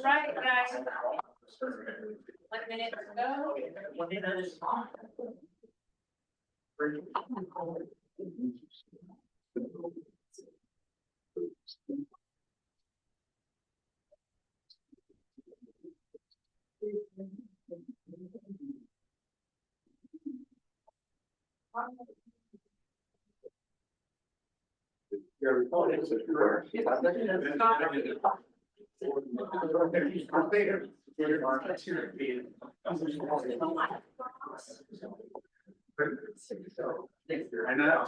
right, guys. 1 minute to go. I know.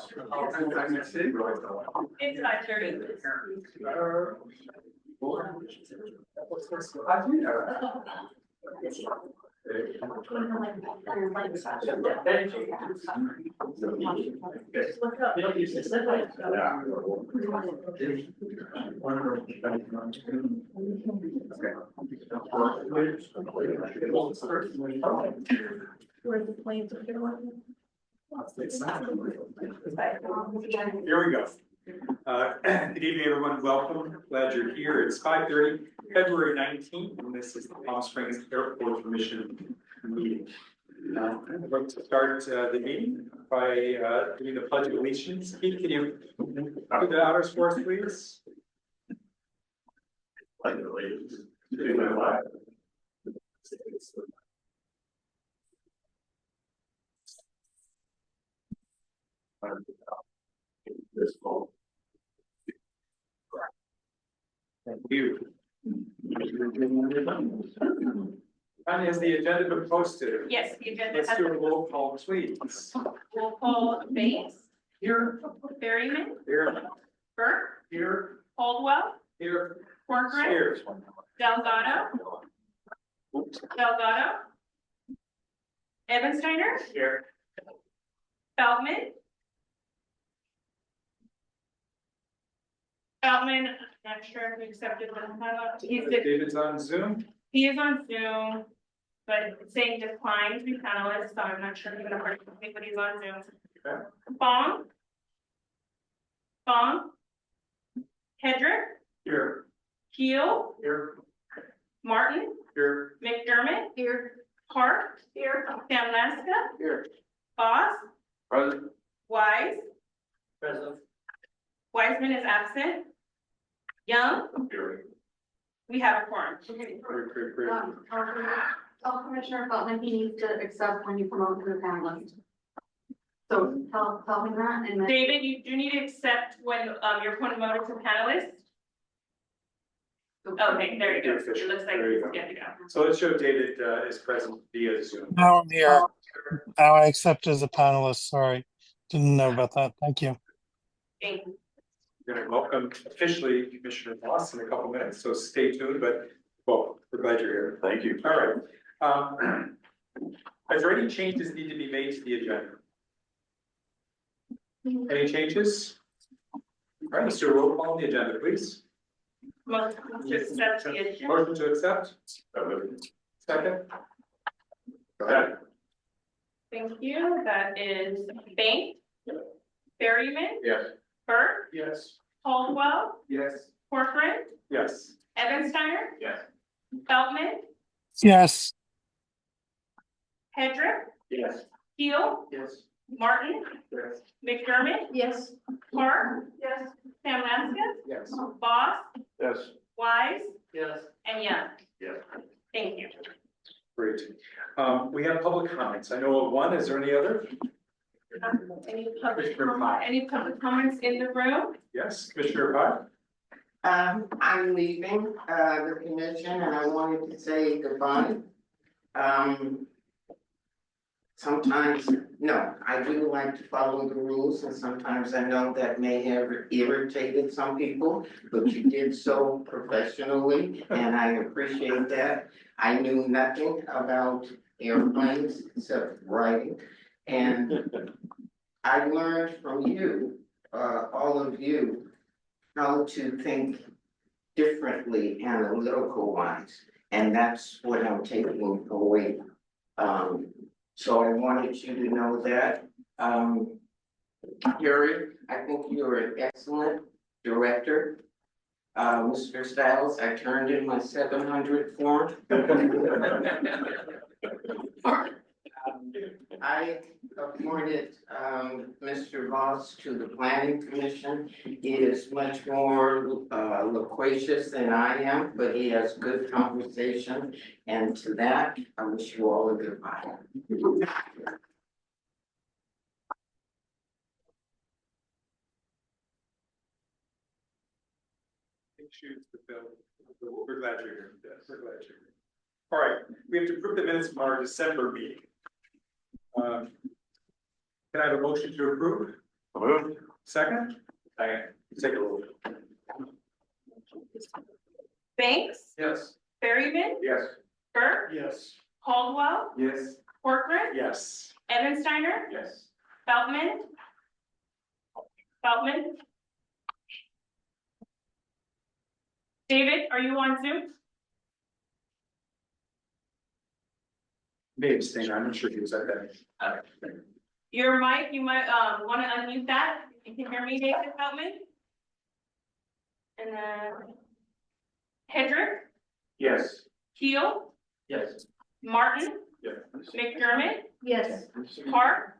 It's 5:30. Where's the plane? Here we go. Good evening, everyone. Welcome. Glad you're here. It's 5:30, February 19th, and this is the Palm Springs Airport Commission meeting. I'd like to start the meeting by doing the Pledge of Allegiance. Keith, can you do the honors for us, please? Pledge of Allegiance to the flag. Thank you. And has the agenda been posted? Yes, the agenda. Let's do a roll call, please. Roll call. Bates. Here. Berryman. Here. Burke. Here. Caldwell. Here. Corcoran. Here. Delgado. Delgado. Evansteiner. Here. Feldman. Feldman, not sure if he accepted the, David's on Zoom. he is on Zoom, but it's saying declined to be panelist, so I'm not sure if he's gonna participate, but he's on Zoom. Okay. Bong. Bong. Hedrick. Here. Keel. Here. Martin. Here. McDermott. Here. Park. Here. Sam Laska. Here. Boss. Present. Wise. Present. Wiseman is absent. Young. Here. We have a quorum. Great. Tell Commissioner Feltman he needs to accept when you promote to the panelist. So tell him that and then. David, you do need to accept when you're promoted to panelist. Okay, there you go. It looks like There you it's go. good to go. So let's show David is present via Zoom. Now I'm here. Now I accept as a panelist. Sorry. Didn't know about that. Thank you. Thank you. We're going to welcome officially Commissioner Voss in a couple minutes, so stay tuned, but well, we're glad you're here. Thank you. All right. Is there any changes need to be made to the agenda? Any changes? All right, let's do a roll call on the agenda, please. Motion to accept the agenda. Motion to accept. Second. Go ahead. Thank you. That is Bank. Berryman. Yes. Burke. Yes. Caldwell. Yes. Corcoran. Yes. Evansteiner. Yes. Feldman. Yes. Hedrick. Yes. Keel. Yes. Martin. Yes. McDermott. Yes. Park. Yes. Sam Laska. Yes. Boss. Yes. Wise. Yes. And Young. Yes. Thank you. Great. We have public comments. I know of one. Is there any other? Any public comments in the room? Yes, Commissioner Pye. I'm leaving, the commission and I wanted to say goodbye. Sometimes, no, I do like to follow the rules and sometimes I know that may have irritated some people, but you did so professionally and I appreciate that. I knew nothing about airplanes except writing and I learned from you, all of you, how to think differently, analytical wise, and that's what I'm taking away. So I wanted you to know that. Harry, I think you're an excellent director. Mr. Stiles, I turned in my 700 form. I appointed, Mr. Voss to the planning commission. He is much more, loquacious than I am, but he has good conversation. And to that, I wish you all a goodbye. Big shoes to fill. We're glad you're here. Yes, we're glad you're here. All right, we have to approve the minutes from our December meeting. Can I have a motion to approve? Moved. Second? Second. Take a roll. Banks, Yes. Berryman, Yes. Burke, Yes. Caldwell, Yes. Corcoran, Yes. Evansteiner, Yes. Feltman. Feltman. David, are you on Zoom? May abstain, I'm not sure he was at that. Your mic, you might, wanna unmute that, you can hear me, David Feltman? And then Hedrick, Yes. Keel, Yes. Martin, Yes. McDermott, Yes. Park,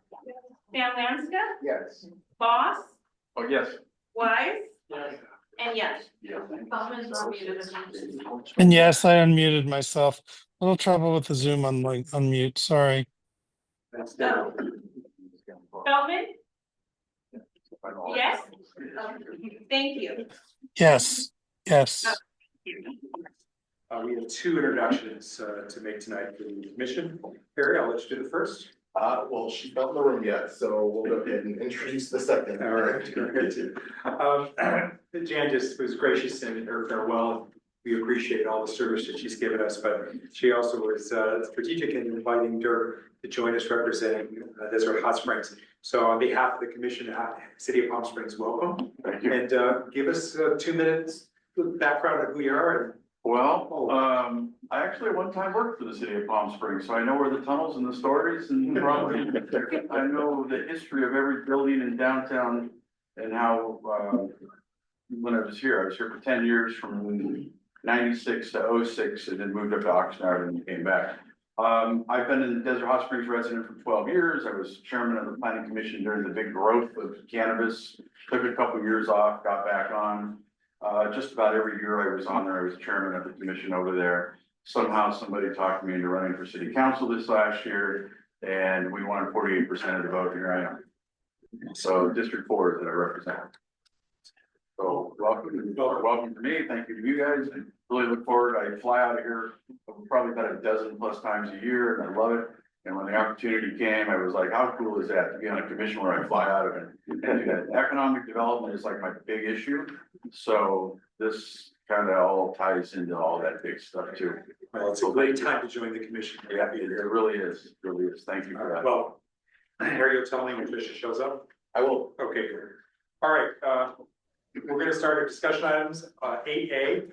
Sam Lanska, Yes. Boss, Oh, yes. Wise, Yes. and yes. Feldman's not muted. And yes, I unmuted myself. A little trouble with the Zoom unmute, sorry. Oh. Feldman, yes? Thank you. Yes, yes. We have two introductions to make tonight for the commission. Harry, I'll let you do the first. Well, she's not in the room yet, so we'll go ahead and introduce the second. All right. Jan just was gracious in her farewell. We appreciate all the service that she's given us, but she also was strategic in inviting her to join us representing Desert Hot Springs. So on behalf of the commission, City of Palm Springs, welcome. Thank you. And give us 2 minutes background of who you are. Well, I actually at one time worked for the city of Palm Springs, so I know where the tunnels and the stories and probably I know the history of every building in downtown and how, when I was here for 10 years from 96 to 06 and then moved up to Oxnard and came back. I've been in Desert Hot Springs resident for 12 years. I was chairman of the planning commission during the big growth of cannabis, took a couple years off, got back on. Just about every year I was on there, I was chairman of the commission over there. Somehow somebody talked me into running for city council this last year, and we won 48% of the vote, here I am. So District 4 is that I represent. So welcome to me, thank you to you guys, I really look forward, I fly out of here probably about a dozen plus times a year, and I love it. And when the opportunity came, I was like, how cool is that to be on a commission where I fly out of it? And do that. Economic development is like my big issue. So this kind of all ties into all that big stuff too. Well, it's a great time to join the commission. We're happy It to hear. really is, it really is. Thank you for that. Well, Harry, you'll tell me when Tricia shows up. I will. Okay, good. All right, we're gonna start our discussion items, 8A.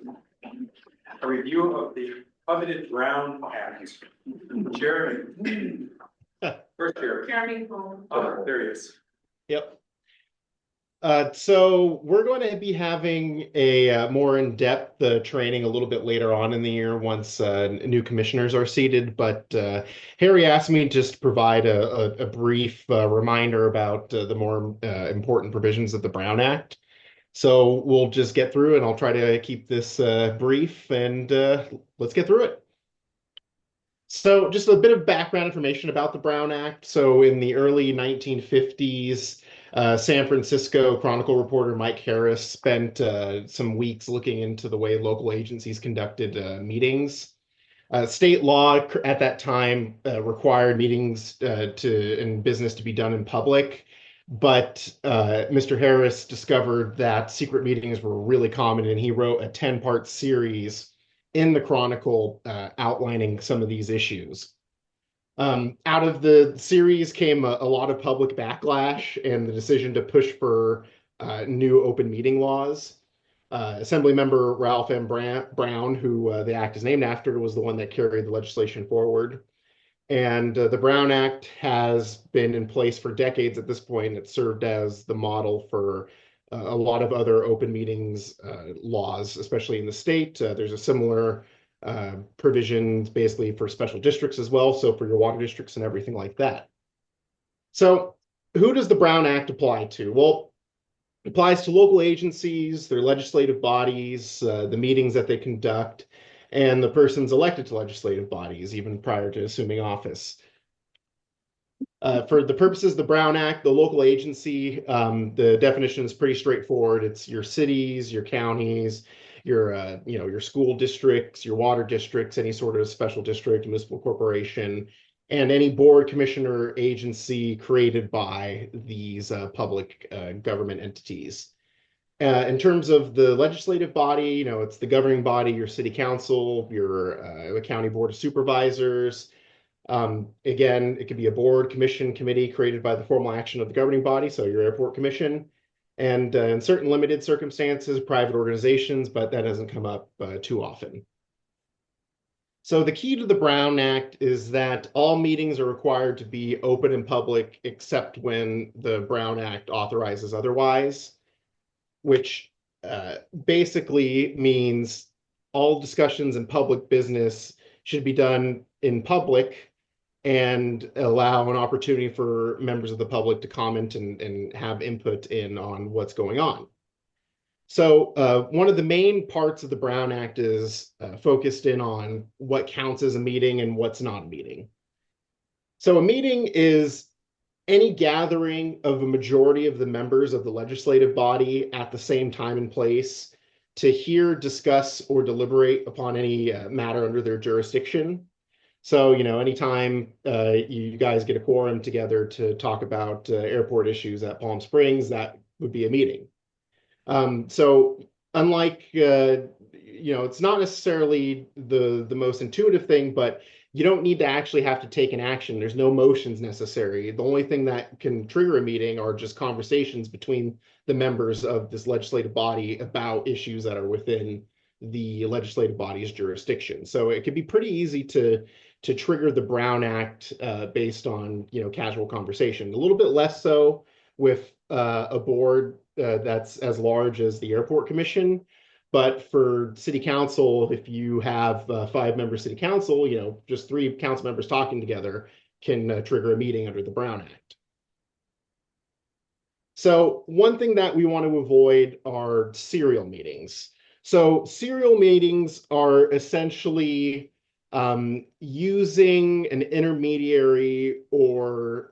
A review of the coveted Brown Act. Jeremy. First Jeremy. Jeremy Cole. Oh, there he is. Yep. So we're going to be having a more in-depth training a little bit later on in the year once new commissioners are seated. But Harry asked me just to provide a brief reminder about the more important provisions of the Brown Act. So we'll just get through and I'll try to keep this brief and let's get through it. So just a bit of background information about the Brown Act. So in the early 1950s, San Francisco Chronicle reporter Mike Harris spent some weeks looking into the way local agencies conducted meetings. State law at that time required meetings and business to be done in public. But Mr. Harris discovered that secret meetings were really common, and he wrote a 10-part series in the Chronicle outlining some of these issues. Out of the series came a lot of public backlash and the decision to push for new open meeting laws. Assemblymember Ralph M. Brown, who the act is named after, was the one that carried the legislation forward. And the Brown Act has been in place for decades at this point. It served as the model for a lot of other open meetings laws, especially in the state. There's a similar provisions basically for special districts as well, so for your water districts and everything like that. So who does the Brown Act apply to? Well, it applies to local agencies, their legislative bodies, the meetings that they conduct, and the persons elected to legislative bodies, even prior to assuming office. For the purposes of the Brown Act, the local agency, the definition is pretty straightforward. It's your cities, your counties, your school districts, your water districts, any sort of special district, municipal corporation, and any board, commissioner, agency created by these public government entities. In terms of the legislative body, it's the governing body, your city council, the county board of supervisors. Again, it could be a board, commission, committee created by the formal action of the governing body, so your airport commission, and in certain limited circumstances, private organizations, but that doesn't come up too often. So the key to the Brown Act is that all meetings are required to be open and public except when the Brown Act authorizes otherwise, which basically means all discussions in public business should be done in public and allow an opportunity for members of the public to comment and have input in on what's going on. So one of the main parts of the Brown Act is focused in on what counts as a meeting and what's not a meeting. So a meeting is any gathering of a majority of the members of the legislative body at the same time and place to hear, discuss, or deliberate upon any matter under their jurisdiction. So, anytime you guys get a quorum together to talk about airport issues at Palm Springs, that would be a meeting. So unlike, it's not necessarily the most intuitive thing, but you don't need to actually have to take an action. There's no motions necessary. The only thing that can trigger a meeting are just conversations between the members of this legislative body about issues that are within the legislative body's jurisdiction. So it could be pretty easy to trigger the Brown Act based on, casual conversation. A little bit less so with a board that's as large as the Airport Commission. But for city council, if you have 5-member city council, just 3 council members talking together can trigger a meeting under the Brown Act. So one thing that we want to avoid are serial meetings. So serial meetings are essentially using an intermediary or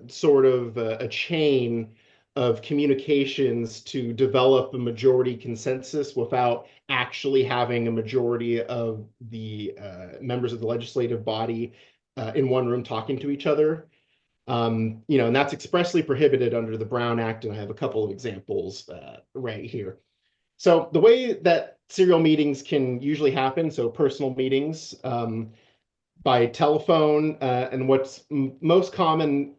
sort of a chain of communications to develop a majority consensus without actually having a majority of the members of the legislative body in one room talking to each other. And that's expressly prohibited under the Brown Act, and I have a couple of examples right here. So the way that serial meetings can usually happen, so personal meetings by telephone, and what's most common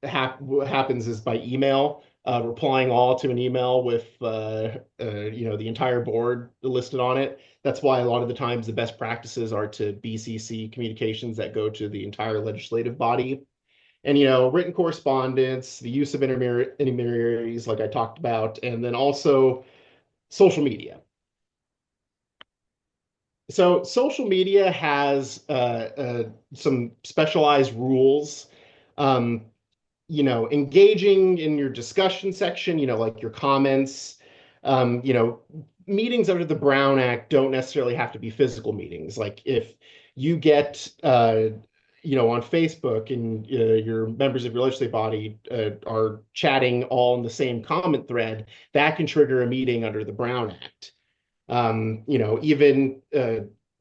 happens is by email, replying all to an email with the entire board listed on it. That's why a lot of the times the best practices are to BCC communications that go to the entire legislative body. And, written correspondence, the use of intermediaries like I talked about, and then also social media. So social media has some specialized rules. Engaging in your discussion section, like your comments, meetings under the Brown Act don't necessarily have to be physical meetings. Like if you get, on Facebook and your members of your legislative body are chatting all in the same comment thread, that can trigger a meeting under the Brown Act. Even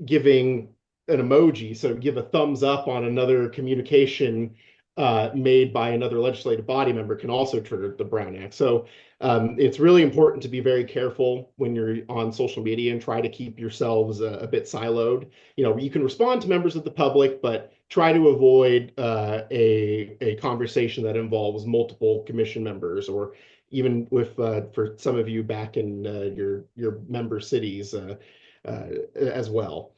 giving an emoji, so give a thumbs up on another communication made by another legislative body member can also trigger the Brown Act. So it's really important to be very careful when you're on social media and try to keep yourselves a bit siloed. You can respond to members of the public, but try to avoid a conversation that involves multiple commission members, or even with for some of you back in your member cities as well.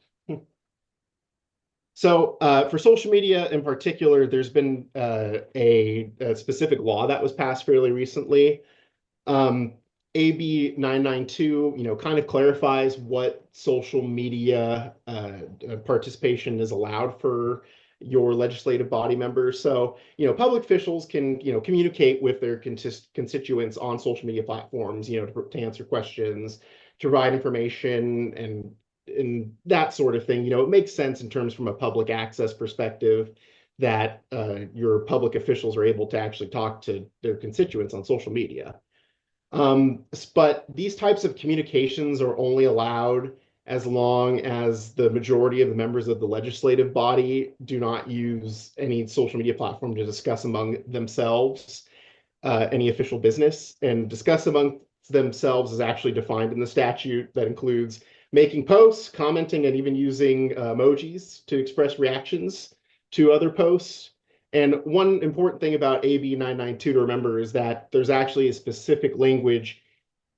So for social media in particular, there's been a specific law that was passed fairly recently. AB 992, kind of clarifies what social media participation is allowed for your legislative body members. So, public officials can, communicate with their constituents on social media platforms, to answer questions, to provide information and that sort of thing. It makes sense in terms from a public access perspective that your public officials are able to actually talk to their constituents on social media. But these types of communications are only allowed as long as the majority of the members of the legislative body do not use any social media platform to discuss among themselves any official business. And discuss among themselves is actually defined in the statute that includes making posts, commenting, and even using emojis to express reactions to other posts. And one important thing about AB 992 to remember is that there's actually a specific language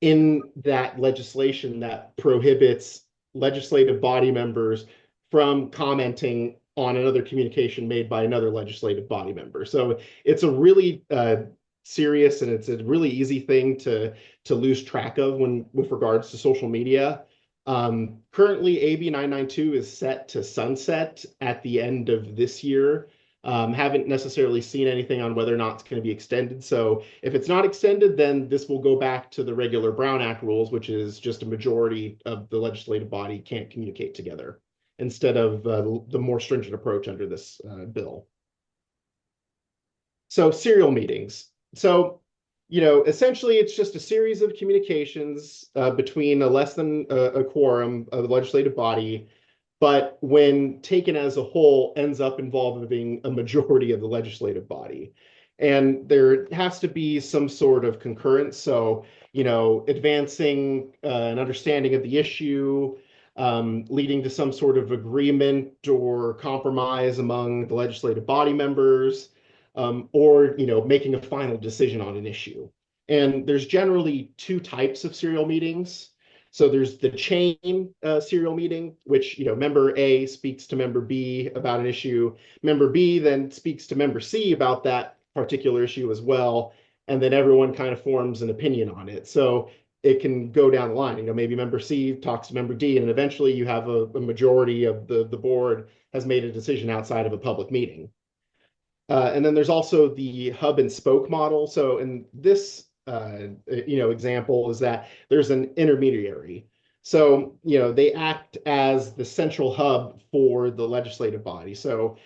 in that legislation that prohibits legislative body members from commenting on another communication made by another legislative body member. So it's a really serious and it's a really easy thing to lose track of with regards to social media. Currently, AB 992 is set to sunset at the end of this year. Haven't necessarily seen anything on whether or not it's going to be extended. So if it's not extended, then this will go back to the regular Brown Act rules, which is just a majority of the legislative body can't communicate together instead of the more stringent approach under this bill. So serial meetings. So, essentially it's just a series of communications between a less than a quorum of the legislative body, but when taken as a whole ends up involving a majority of the legislative body. And there has to be some sort of concurrence. So, advancing an understanding of the issue, leading to some sort of agreement or compromise among the legislative body members, or, making a final decision on an issue. And there's generally two types of serial meetings. So there's the chain serial meeting, which, member A speaks to member B about an issue. Member B then speaks to member C about that particular issue as well. And then everyone kind of forms an opinion on it. So it can go down the line. Maybe member C talks to member D, and eventually you have a majority of the board has made a decision outside of a public meeting. And then there's also the hub and spoke model. So in this example is that there's an intermediary. So, they act as the central hub for the legislative body. So,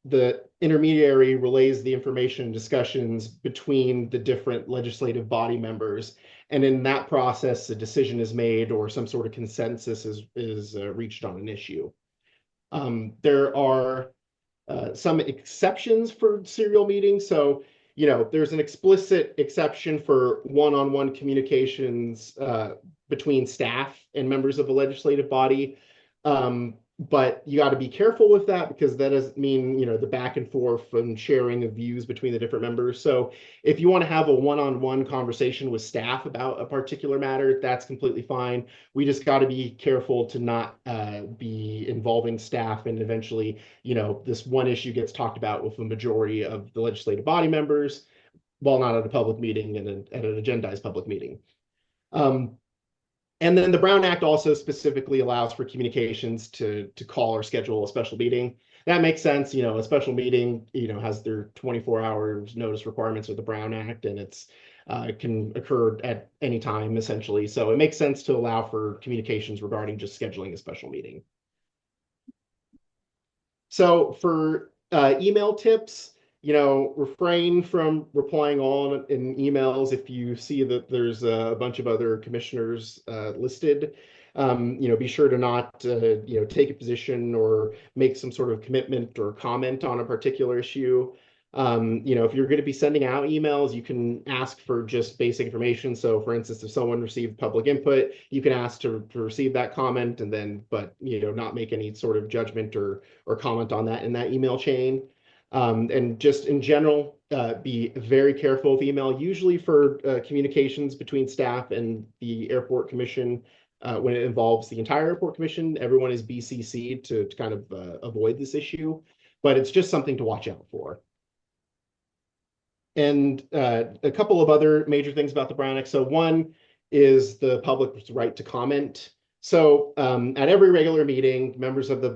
the intermediary relays the information and discussions between the different legislative body members. And in that process, a decision is made or some sort of consensus is reached on an issue. There are some exceptions for serial meetings. So, there's an explicit exception for one-on-one communications between staff and members of the legislative body. But you got to be careful with that because that doesn't mean, the back and forth and sharing of views between the different members. So if you want to have a one-on-one conversation with staff about a particular matter, that's completely fine. We just got to be careful to not be involving staff and eventually, this one issue gets talked about with a majority of the legislative body members while not at a public meeting and at an agendized public meeting. And then the Brown Act also specifically allows for communications to call or schedule a special meeting. That makes sense. A special meeting, has their 24 hours notice requirements with the Brown Act, and it's can occur at any time, essentially. So it makes sense to allow for communications regarding just scheduling a special meeting. So for email tips, refrain from replying all in emails if you see that there's a bunch of other commissioners listed. Be sure to not, take a position or make some sort of commitment or comment on a particular issue. If you're going to be sending out emails, you can ask for just basic information. So for instance, if someone received public input, you can ask to receive that comment and then, but, not make any sort of judgment or comment on that in that email chain. And just in general, be very careful with email, usually for communications between staff and the airport commission. When it involves the entire airport commission, everyone is BCC'd to kind of avoid this issue, but it's just something to watch out for. And a couple of other major things about the Brown Act. So one is the public's right to comment. So at every regular meeting, members of the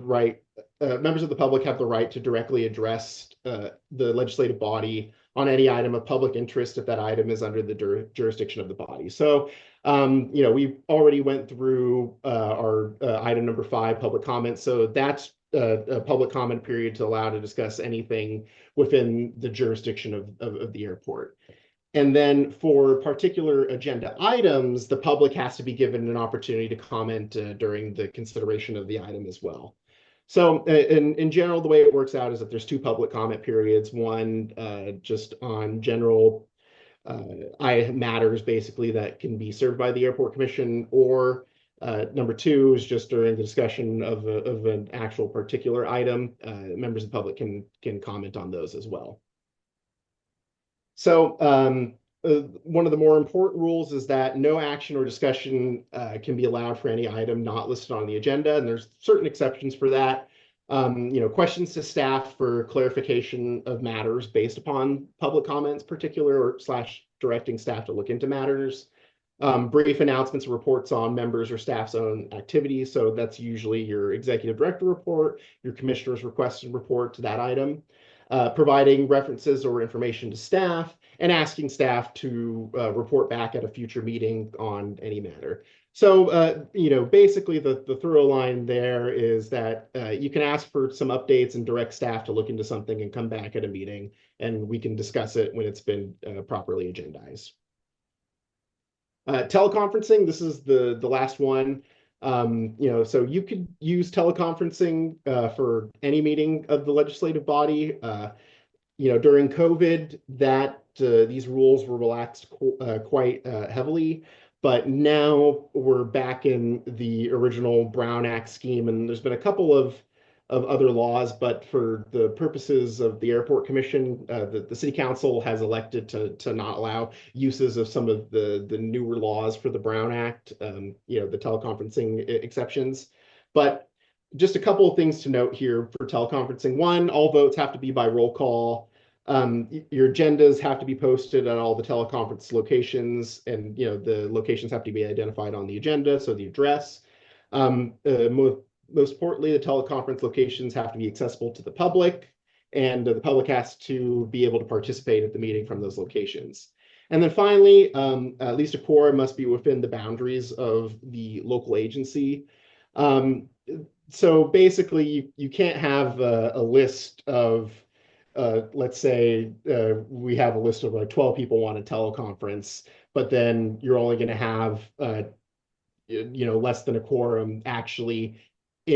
public have the right to directly address the legislative body on any item of public interest if that item is under the jurisdiction of the body. So, we already went through our item number 5, public comment. So that's a public comment period to allow to discuss anything within the jurisdiction of the airport. And then for particular agenda items, the public has to be given an opportunity to comment during the consideration of the item as well. So in general, the way it works out is that there's 2 public comment periods, one just on general matters basically that can be served by the Airport Commission, or number 2 is just during the discussion of an actual particular item. Members of the public can comment on those as well. So one of the more important rules is that no action or discussion can be allowed for any item not listed on the agenda, and there's certain exceptions for that. Questions to staff for clarification of matters based upon public comments, particular / directing staff to look into matters. Brief announcements and reports on members or staff's own activities. So that's usually your executive director report, your commissioner's request and report to that item. Providing references or information to staff, and asking staff to report back at a future meeting on any matter. So, basically the thorough line there is that you can ask for some updates and direct staff to look into something and come back at a meeting, and we can discuss it when it's been properly agendized. Teleconferencing, this is the last one. So you could use teleconferencing for any meeting of the legislative body. During COVID, these rules were relaxed quite heavily, but now we're back in the original Brown Act scheme, and there's been a couple of other laws, but for the purposes of the Airport Commission, the City Council has elected to not allow uses of some of the newer laws for the Brown Act, the teleconferencing exceptions. But just a couple of things to note here for teleconferencing. One, all votes have to be by roll call. Your agendas have to be posted at all the teleconference locations, and the locations have to be identified on the agenda, so the address. Most importantly, the teleconference locations have to be accessible to the public, and the public has to be able to participate at the meeting from those locations. And then finally, at least a quorum must be within the boundaries of the local agency. So basically, you can't have a list of, let's say we have a list of like 12 people want a teleconference, but then you're only going to have less than a quorum actually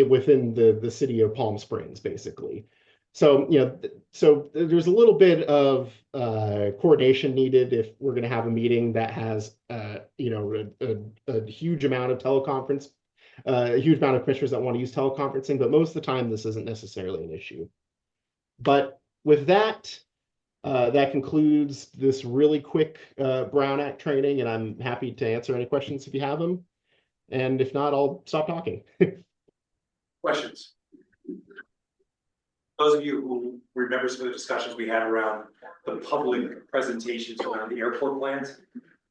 within the city of Palm Springs, basically. So, so there's a little bit of coordination needed if we're going to have a meeting that has, a huge amount of teleconference, a huge amount of commissioners that want to use teleconferencing, but most of the time this isn't necessarily an issue. But with that, that concludes this really quick Brown Act training, and I'm happy to answer any questions if you have them. And if not, I'll stop talking. Questions? Those of you who remember some of the discussions we had around the public presentations around the airport plans,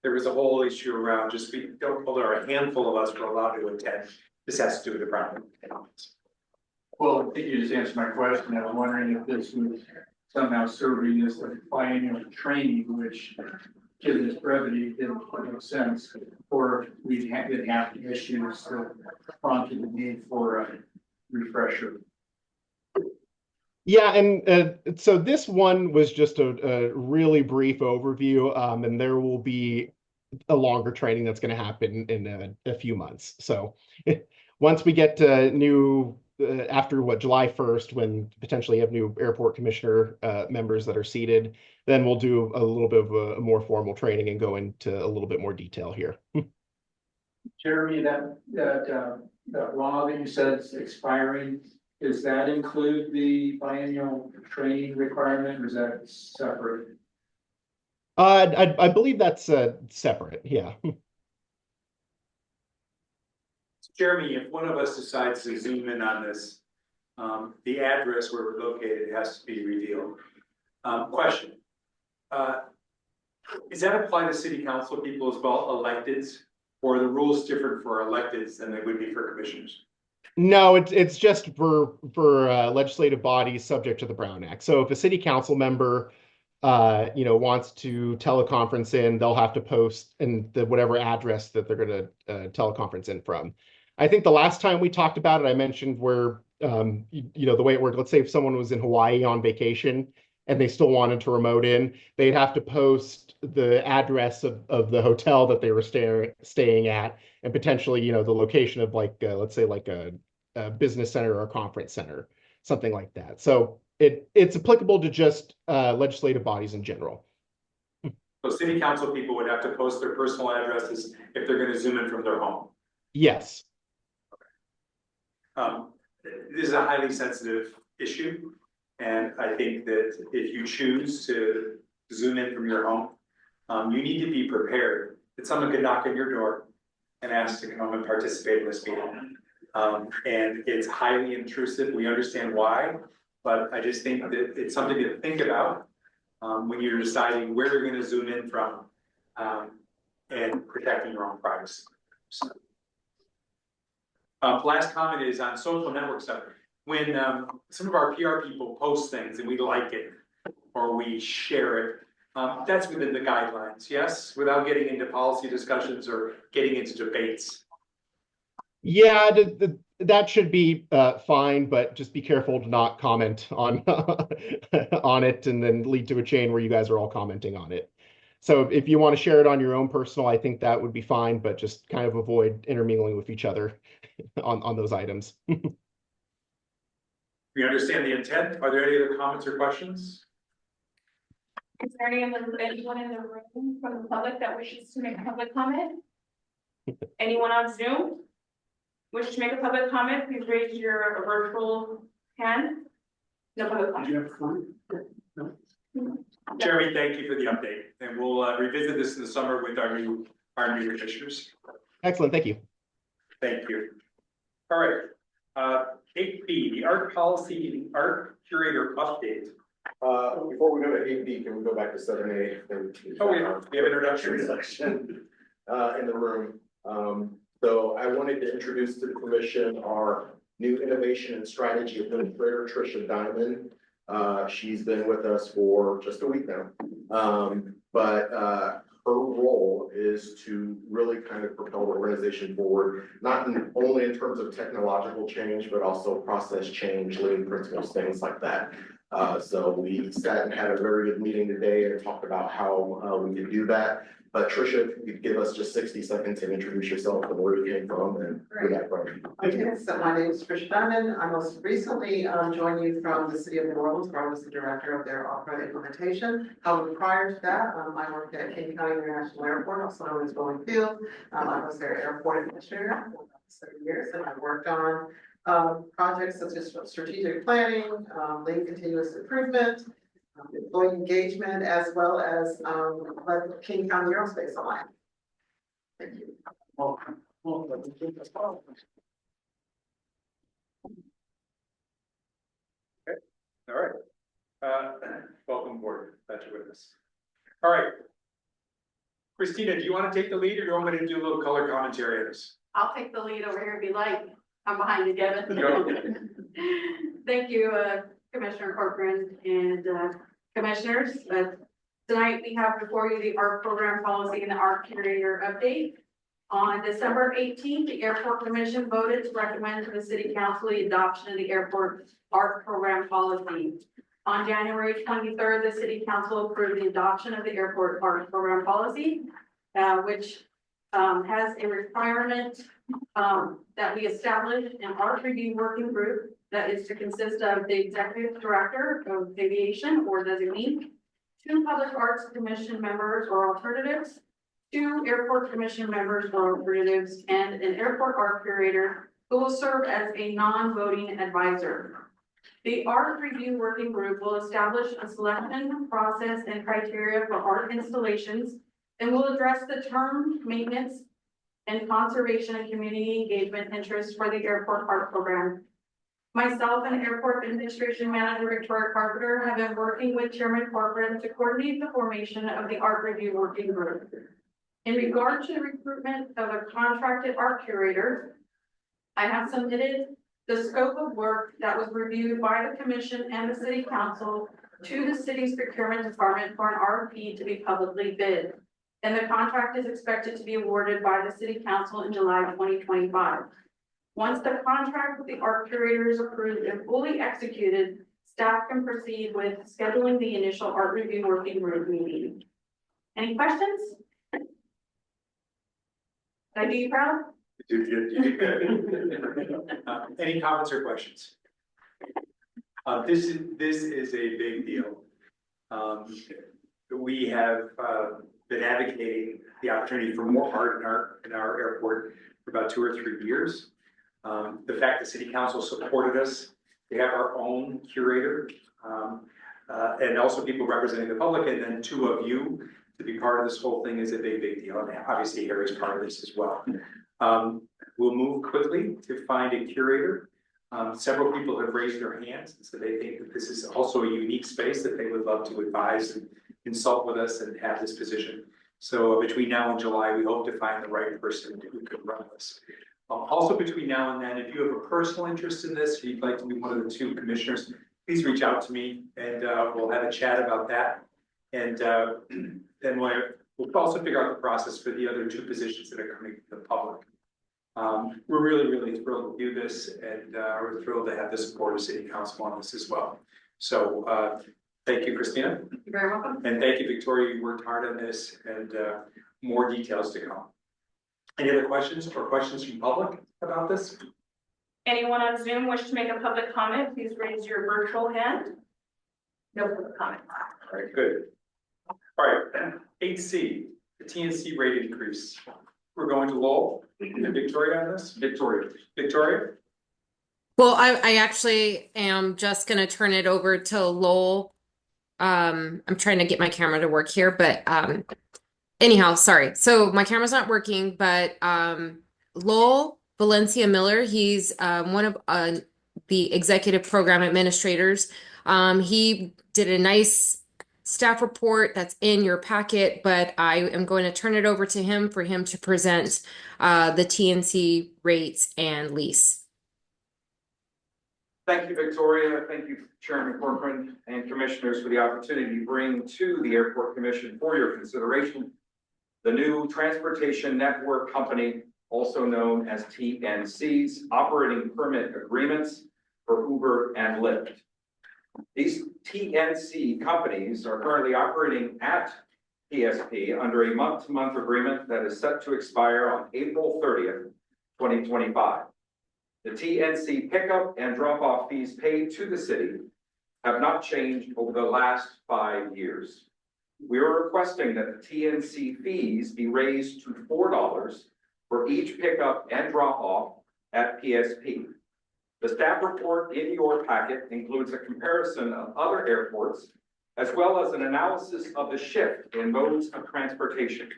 there was a whole issue around there are a handful of us who are allowed to attend. This has to do with the Brown Act. Well, I think you just answered my question. I was wondering if this was somehow serving as a biennial training, which, given its brevity, didn't make sense, or we didn't have the issues that prompted the need for a refresher. Yeah, and so this one was just a really brief overview, and there will be a longer training that's going to happen in a few months. So once we get to after July 1st, when potentially have new airport commissioner members that are seated, then we'll do a little bit of a more formal training and go into a little bit more detail here. Jeremy, that law that you said is expiring, does that include the biennial training requirement, or is that separate? I believe that's separate, yeah. Jeremy, if one of us decides to zoom in on this, the address where we're located has to be revealed. Question. Does that apply to city council people as well, electeds? Or are the rules different for electeds than they would be for commissioners? No, it's just for legislative bodies subject to the Brown Act. So if a city council member wants to teleconference in, they'll have to post in the whatever address that they're going to teleconference in from. I think the last time we talked about it, I mentioned where the way it worked. Let's say if someone was in Hawaii on vacation and they still wanted to remote in, they'd have to post the address of the hotel that they were staying at, and potentially, the location of let's say like a business center or a conference center, something like that. So it's applicable to just legislative bodies in general. So city council people would have to post their personal addresses if they're going to Zoom in from their home. Yes. This is a highly sensitive issue. And I think that if you choose to Zoom in from your home, you need to be prepared that someone could knock on your door and ask to come and participate in this meeting. And it's highly intrusive. We understand why, but I just think that it's something to think about when you're deciding where you're going to Zoom in from and protecting your own privacy. So, last comment is on social network stuff. When some of our PR people post things and we like it or we share it, that's within the guidelines, yes? Without getting into policy discussions or getting into debates. Yeah, that should be fine, but just be careful to not comment on on it and then lead to a chain where you guys are all commenting on it. So if you want to share it on your own personal, I think that would be fine, but just kind of avoid intermingling with each other on those items. We understand the intent. Are there any other comments or questions? Is there anyone in the room from the public that wishes to make a public comment? Anyone on Zoom wish to make a public comment? Please raise your virtual hand. No public comment. Did you have a comment? No. Jeremy, thank you for the update, and we'll revisit this in the summer with our new commissioners. Excellent, thank you. Thank you. All right, 8B, the art policy, the art curator update. Before we go to 8B, can we go back to 7A? Oh, we have introductions. In the room. So I wanted to introduce to the commission our new innovation and strategy administrator, Trisha Diamond. She's been with us for just a week now. But her role is to really kind of propel the organization forward, not only in terms of technological change, but also process change, lean principles, things like that. So we sat and had a very good meeting today and talked about how we could do that. But Trisha, if you could give us just 60 seconds and introduce yourself and where you came from and your background. Okay, so my name is Trisha Diamond. I most recently joined you from the city of New Orleans, where I was the director of their opera implementation. However, prior to that, I worked at King County International Airport, also known as Boeing Field. I was their airport administrator for about 7 years, and I worked on projects such as strategic planning, lean continuous improvement, employee engagement, as well as led King County Aerospace Alliance. Thank you. All right. Welcome aboard. Glad you're with us. All right. Christina, do you want to take the lead or do you want me to do a little color commentary on this? I'll take the lead over here if you like. I'm behind you, Kevin. Go. Thank you, Commissioner Corcoran and commissioners. Tonight we have before you the art program policy and the art curator update. On December 18th, the Airport Commission voted to recommend to the City Council the adoption of the airport art program policy. On January 23rd, the City Council approved the adoption of the airport art program policy, which has a requirement that we establish an art review working group that is to consist of the executive director of aviation or designee, 2 public arts commission members or alternatives, 2 airport commission members or alternatives, and an airport art curator who will serve as a non-voting advisor. The art review working group will establish a selection process and criteria for art installations and will address the term, maintenance, and conservation and community engagement interests for the airport art program. Myself and Airport Administration Manager Victoria Carpenter have been working with Chairman Corcoran to coordinate the formation of the art review working group. In regard to the recruitment of a contracted art curator, I have submitted the scope of work that was reviewed by the commission and the city council to the city's procurement department for an RFP to be publicly bid. And the contract is expected to be awarded by the city council in July 2025. Once the contract with the art curator is approved and fully executed, staff can proceed with scheduling the initial art review working group meeting. Any questions? Did I do you proud? You did good. Any comments or questions? This is a big deal. We have been advocating the opportunity for more art in our airport for about 2 or 3 years. The fact that City Council supported us, we have our own curator, and also people representing the public, and then 2 of you to be part of this whole thing is a big deal. And obviously Harry's part of this as well. We'll move quickly to find a curator. Several people have raised their hands, so they think that this is also a unique space that they would love to advise and consult with us and have this position. So between now and July, we hope to find the right person who can run this. Also between now and then, if you have a personal interest in this, if you'd like to be one of the 2 commissioners, please reach out to me and we'll have a chat about that. And then we'll also figure out the process for the other 2 positions that are coming to the public. We're really thrilled to do this, and we're thrilled to have the support of City Council on this as well. So thank you, Christina. You're very welcome. And thank you, Victoria. You worked hard on this, and more details to come. Any other questions or questions from public about this? Anyone on Zoom wish to make a public comment, please raise your virtual hand. No public comment. All right, good. All right, 8C, the TNC rate increase. We're going to Lowell and Victoria on this. Victoria. Well, I actually am just going to turn it over to Lowell. I'm trying to get my camera to work here, but anyhow, sorry. So my camera's not working, but Lowell Valencia Miller, he's one of the executive program administrators. He did a nice staff report that's in your packet, but I am going to turn it over to him for him to present the TNC rates and lease. Thank you, Victoria. Thank you, Chairman Corcoran and Commissioners, for the opportunity to bring to the Airport Commission for your consideration the new Transportation Network Company, also known as TNC's operating permit agreements for Uber and Lyft. These TNC companies are currently operating at PSP under a month-to-month agreement that is set to expire on April 30th, 2025. The TNC pickup and drop-off fees paid to the city have not changed over the last 5 years. We are requesting that the TNC fees be raised to $4 for each pickup and drop-off at PSP. The staff report in your packet includes a comparison of other airports, as well as an analysis of the shift in modes of transportation.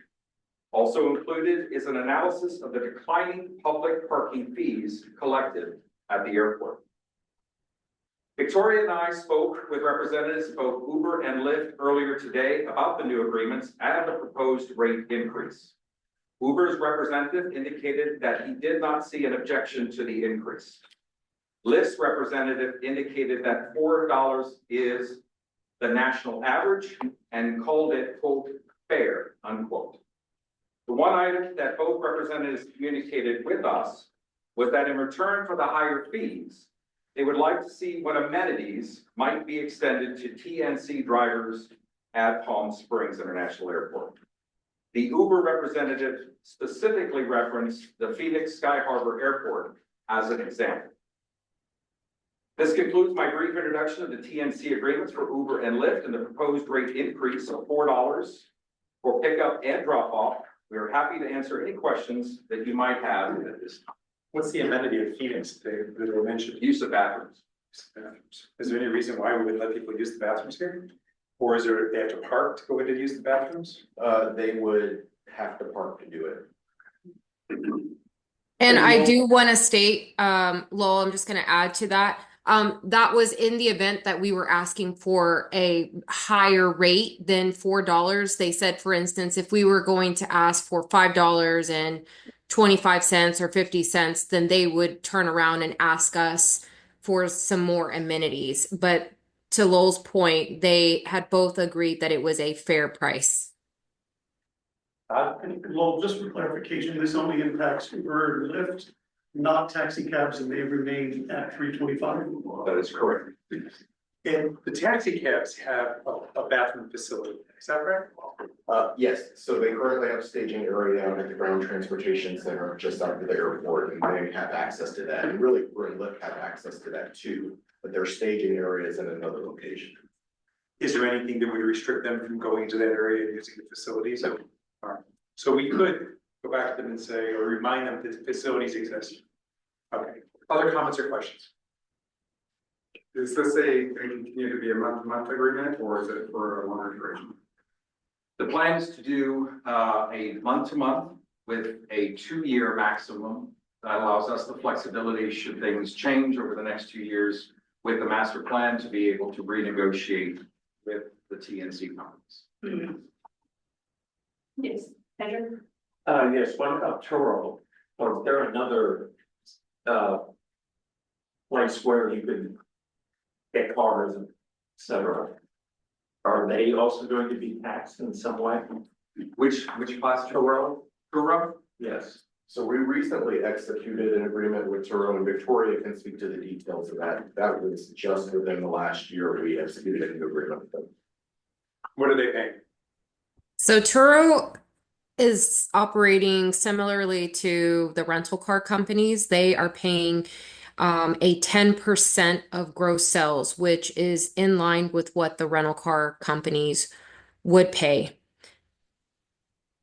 Also included is an analysis of the declining public parking fees collected at the airport. Victoria and I spoke with representatives of both Uber and Lyft earlier today about the new agreements and the proposed rate increase. Uber's representative indicated that he did not see an objection to the increase. Lyft's representative indicated that $4 is the national average and called it, quote, fair, unquote. The one item that both representatives communicated with us was that in return for the higher fees, they would like to see what amenities might be extended to TNC drivers at Palm Springs International Airport. The Uber representative specifically referenced the Phoenix Sky Harbor Airport as an example. This concludes my brief introduction of the TNC agreements for Uber and Lyft and the proposed rate increase of $4 for pickup and drop-off. We are happy to answer any questions that you might have at this time. What's the amenity of Phoenix that were mentioned? Use of bathrooms. Is there any reason why we would let people use the bathrooms here? Or is there, they have to park to go in to use the bathrooms? They would have to park to do it. And I do want to state, Lowell, I'm just going to add to that. That was in the event that we were asking for a higher rate than $4. They said, for instance, if we were going to ask for $5.25 or 50 cents, then they would turn around and ask us for some more amenities. But to Lowell's point, they had both agreed that it was a fair price. Lowell, just for clarification, this only impacts Uber and Lyft, not taxi cabs, and they remain at $3.25. That is correct. And the taxi cabs have a bathroom facility, is that correct? Yes, so they currently have staging area out at the ground transportation center just out of the airport, and they have access to that, and really, Uber and Lyft have access to that too. But their staging area is in another location. Is there anything that would restrict them from going to that area and using the facilities? So we could go back to them and say, or remind them that the facilities exist. Okay, other comments or questions? Is this going to continue to be a month-to-month agreement, or is it for a longer duration? The plan is to do a month-to-month with a 2-year maximum. That allows us the flexibility should things change over the next 2 years with the master plan to be able to renegotiate with the TNC companies. Yes, Andrew? Yes, what about Turo? Or is there another place where you can get cars, et cetera? Are they also going to be taxed in some way? Which class? Turo? Turo? Yes. So we recently executed an agreement with Turo, and Victoria can speak to the details of that. That was just within the last year we executed a new agreement with them. What are they paying? So Turo is operating similarly to the rental car companies. They are paying a 10% of gross sales, which is in line with what the rental car companies would pay.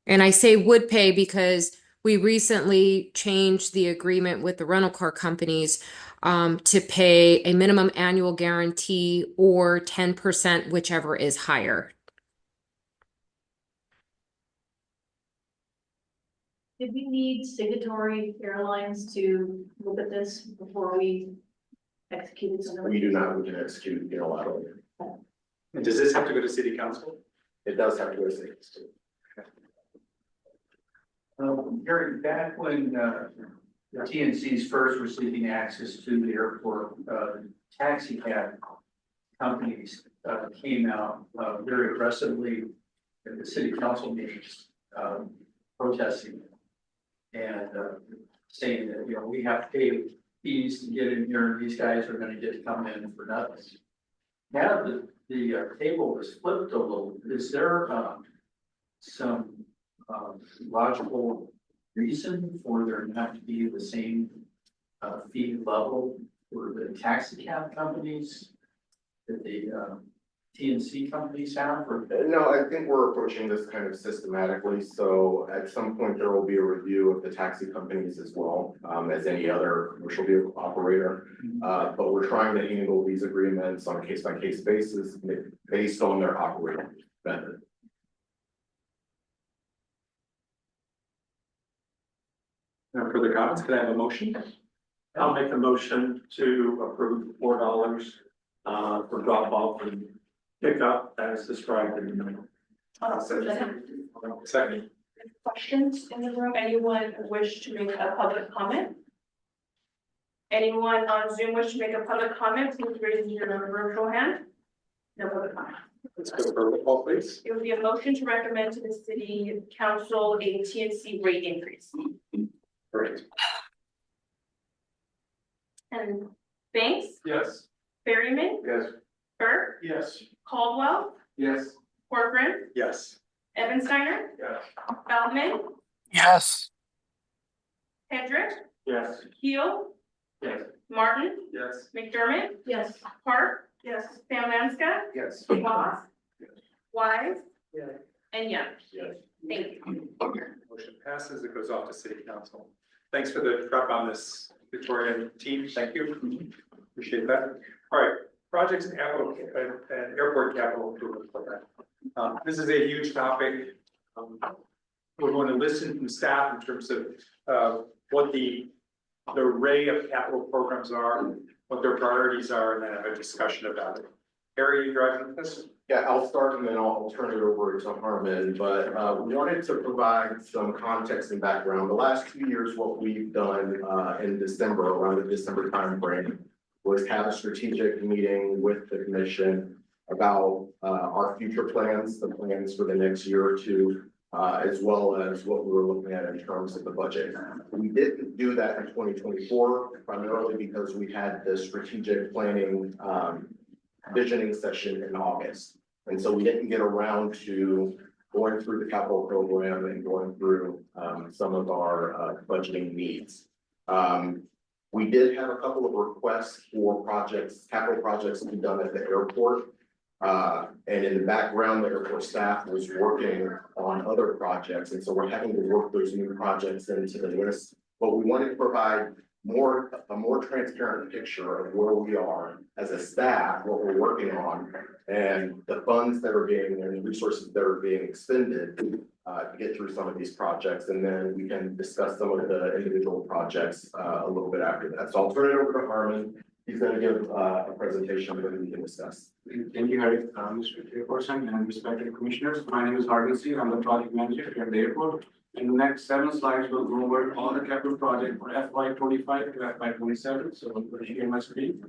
And I say would pay because we recently changed the agreement with the rental car companies to pay a minimum annual guarantee or 10%, whichever is higher. Did we need signatory airlines to look at this before we executed something? We do not, we can execute unilaterally. And does this have to go to city council? It does have to go to city council. Gary, back when the TNC's first receiving access to the airport, taxi cab companies came out very aggressively at the city council meetings, protesting and saying that, we have to pay fees to get in here, and these guys are gonna get to come in for nothing. Now the table was flipped a little. Is there some logical reason for there not to be the same fee level for the taxi cab companies that the TNC companies have? Or? No, I think we're approaching this kind of systematically. So at some point, there will be a review of the taxi companies as well, as any other commercial vehicle operator. But we're trying to handle these agreements on a case-by-case basis based on their operating method. No further comments? Can I have a motion? I'll make a motion to approve $4 for drop off and pick up as described in the memo. Second. Questions in the room? Anyone wish to make a public comment? Anyone on Zoom wish to make a public comment? Please raise your virtual hand. No public comment. Let's go for roll call, please. It would be a motion to recommend to the city council a TNC rate increase. Great. And Banks, Yes. Berryman, Yes. Burke, Yes. Caldwell, Yes. Corcoran, Yes. Evansteiner, Yes. Feldman, Yes. Hendrick, Yes. Keel, Yes. Martin, Yes. McDermott, Yes. Park, yes, Famansky, Yes. Moss, Wise, Yes. and Young. Yes. Thank you. Motion passes. It goes off to city council. Thanks for the prep on this, Victoria and team. Thank you. Appreciate that. All right, projects and capital and airport capital improvement program. This is a huge topic. We're going to listen from staff in terms of what the the array of capital programs are, what their priorities are, and then have a discussion about it. Harry, you driving this? Yeah, I'll start and then I'll turn it over to Harmon, but we wanted to provide some context and background. The last 2 years, what we've done in December, around the December timeframe, was have a strategic meeting with the commission about our future plans, the plans for the next year or two, as well as what we were looking at in terms of the budget. We didn't do that in 2024, primarily because we had the strategic planning visioning session in August. And so we didn't get around to going through the capital program and going through some of our budgeting needs. We did have a couple of requests for projects, capital projects to be done at the airport. And in the background, the airport staff was working on other projects. And so we're having to work those new projects into the list. But we wanted to provide a more transparent picture of where we are as a staff, what we're working on, and the funds that are being, and resources that are being expended to get through some of these projects. And then we can discuss some of the individual projects a little bit after that. So I'll turn it over to Harmon. He's going to give a presentation that we can discuss. Thank you, Harry, Mr. Chairperson and respected commissioners. My name is Harmon Singh. I'm the project manager here at the airport. In the next 7 slides, we'll go over all the capital projects for FY25 to FY27. So I'm going to share my screen.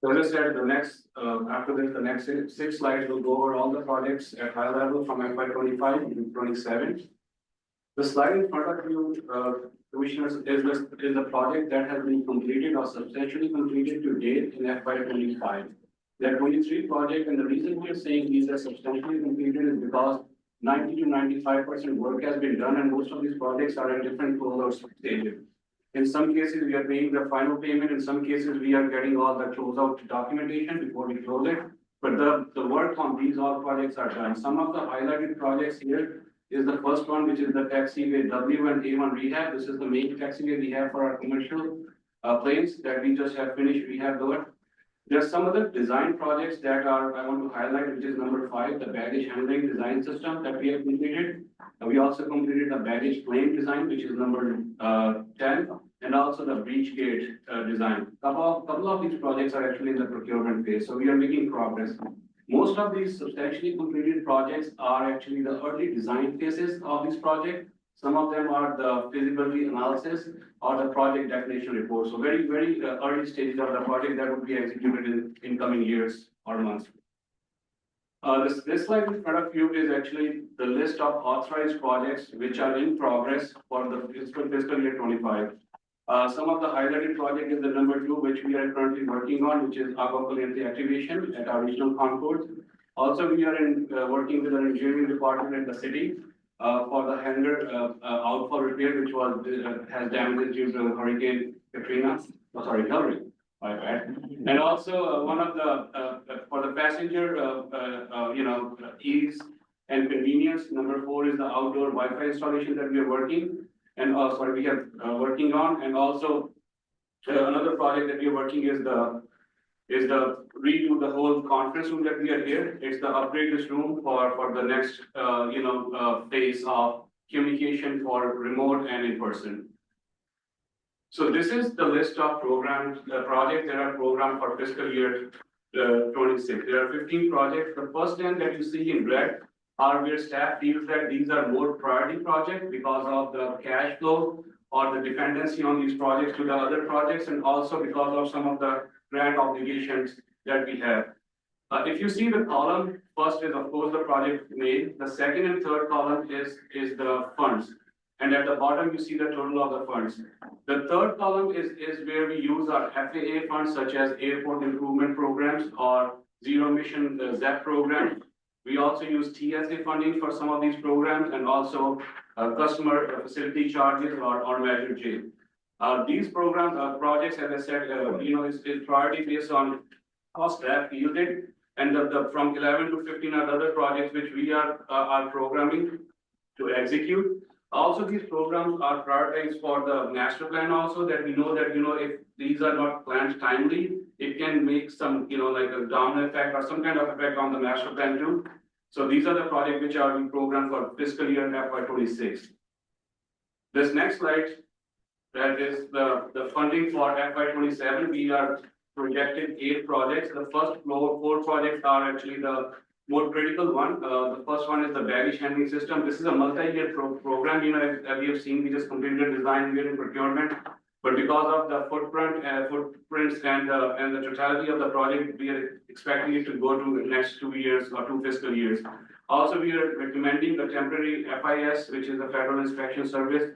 So as I said, the next, after this, the next 6 slides will go over all the projects at high level from FY25 to 27. The slide in front of you, commissioners, is the project that has been completed or substantially completed to date in FY25. There are 23 projects, and the reason we are saying these are substantially completed is because 90 to 95% work has been done, and most of these projects are in different closeout stages. In some cases, we are paying the final payment. In some cases, we are getting all the closeout documentation before we close it. But the work on these all projects are done. Some of the highlighted projects here is the first one, which is the taxiway W and A1 rehab. This is the main taxiway we have for our commercial planes that we just have finished rehab over. There are some other design projects that I want to highlight, which is number 5, the baggage handling design system that we have completed. We also completed the baggage claim design, which is number 10, and also the breach gate design. Couple of these projects are actually in the procurement phase, so we are making progress. Most of these substantially completed projects are actually the early design phases of this project. Some of them are the feasibility analysis or the project definition report. So very, very early stages of the project that would be executed in coming years or months. This slide in front of you is actually the list of authorized projects which are in progress for the fiscal year 25. Some of the highlighted project is the number 2, which we are currently working on, which is Agua Caliente activation at our regional concourse. Also, we are working with our engineering department at the city for the hangar out for repair, which has damaged due to Hurricane Katrina. Oh, sorry, Hillary. My bad. And also one of the for the passenger, ease and convenience. Number 4 is the outdoor Wi-Fi installation that we are working. And we are working on, and also another project that we are working is the redo the whole conference room that we are here. It's the upgrade this room for the next phase of communication for remote and in person. So this is the list of programs, projects that are programmed for fiscal year 26. There are 15 projects. The first 10 that you see in red are where staff feels that these are more priority projects because of the cash flow or the dependency on these projects to the other projects, and also because of some of the grant obligations that we have. If you see the column, first is of course the project name. The second and third column is the funds. And at the bottom, you see the total of the funds. The third column is where we use our FAA funds, such as airport improvement programs or zero emission ZEP program. We also use TSA funding for some of these programs, and also customer facility charges or Measure J. These programs, projects, as I said, is priority based on how staff yielded, and from 11 to 15 are other projects which we are programming to execute. Also, these programs are prioritized for the master plan also, that we know that, if these are not planned timely, it can make some, like a domino effect or some kind of effect on the master plan too. So these are the projects which are being programmed for fiscal year FY 26. This next slide, that is the funding for FY 27. We are projected 8 projects. The first 4 projects are actually the more critical one. The first one is the baggage handling system. This is a multi-year program. As we have seen, we just completed design, we are in procurement. But because of the footprints and the totality of the project, we are expecting it to go to the next 2 years or 2 fiscal years. Also, we are recommending the temporary FIS, which is the Federal Inspection Service,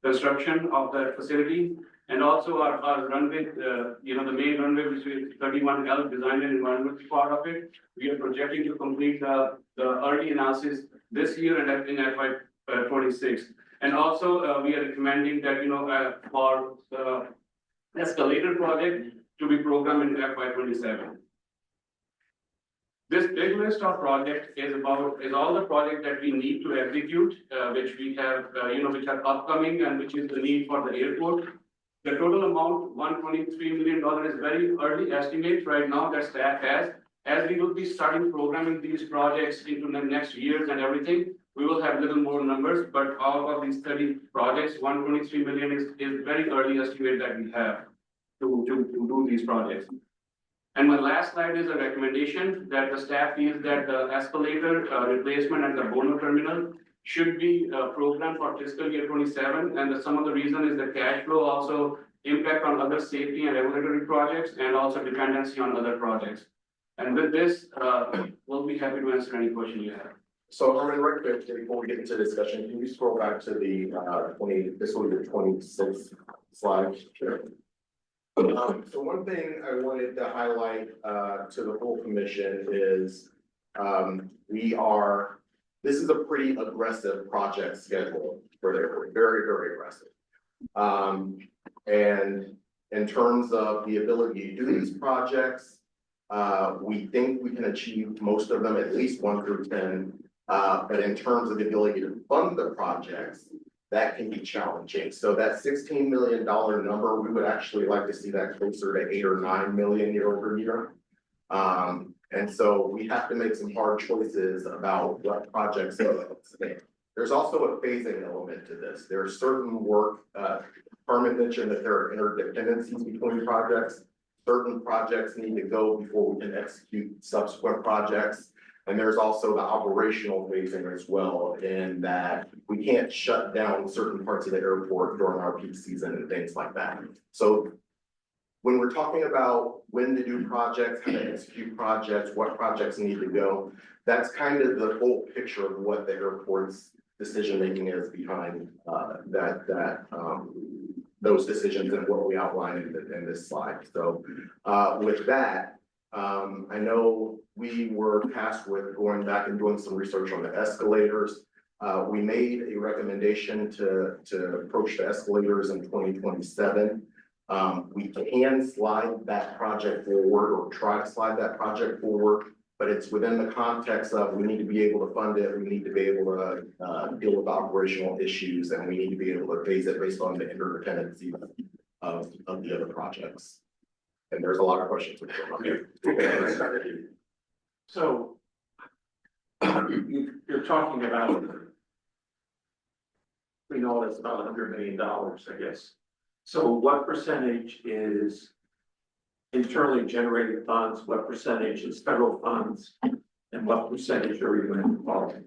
construction of the facility, and also our runway, the main runway, which is 31L design and environmental part of it. We are projecting to complete the early analysis this year and in FY 26. And also, we are recommending that, for the escalator project to be programmed in FY 27. This big list of projects is all the projects that we need to execute, which we have, which are upcoming and which is the need for the airport. The total amount, $123 million, is very early estimate right now that staff has. As we will be starting programming these projects into the next years and everything, we will have little more numbers, but out of these 30 projects, 123 million is very early estimate that we have to do these projects. And my last slide is a recommendation that the staff feels that the escalator replacement at the Bono terminal should be programmed for fiscal year 27. And some of the reason is the cash flow also impact on other safety and regulatory projects and also dependency on other projects. And with this, we'll be happy to answer any question you have. So Armin, right quick, before we get into discussion, can you scroll back to the fiscal year 26 slide? Sure. So one thing I wanted to highlight to the whole commission is this is a pretty aggressive project schedule for the airport, very, very aggressive. And in terms of the ability to do these projects, we think we can achieve most of them, at least 1 through 10. But in terms of the ability to fund the projects, that can be challenging. So that $16 million number, we would actually like to see that closer to 8 or 9 million year over year. And so we have to make some hard choices about what projects. There's also a phasing element to this. There's certain work, Carmen mentioned that there are interdependencies between projects. Certain projects need to go before we can execute subsequent projects. And there's also the operational phasing as well, in that we can't shut down certain parts of the airport during our peak season and things like that. So when we're talking about when to do projects, how to execute projects, what projects need to go, that's kind of the whole picture of what the airport's decision-making is behind those decisions and what we outlined in this slide. So with that, I know we were tasked with going back and doing some research on the escalators. We made a recommendation to approach the escalators in 2027. We can slide that project forward or try to slide that project forward, but it's within the context of we need to be able to fund it, we need to be able to deal with operational issues, and we need to be able to phase it based on the interdependency of the other projects. And there's a lot of questions. So you're talking about, we know it's about $100 million, I guess. So what percentage is internally generated funds? What percentage is federal funds? And what percentage are you going to follow?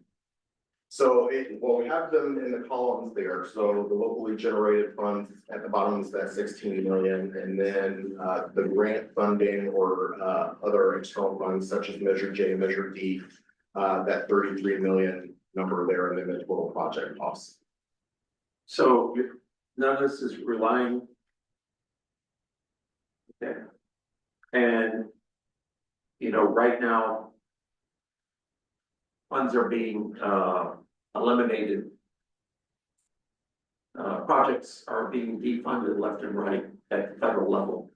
So we have them in the columns there. So the locally generated funds at the bottom is that 16 million, and then the grant funding or other external funds such as Measure J, Measure D, that 33 million number there, and then the total project costs. So none of this is relying. Okay. And right now, funds are being eliminated. Projects are being defunded left and right at the federal level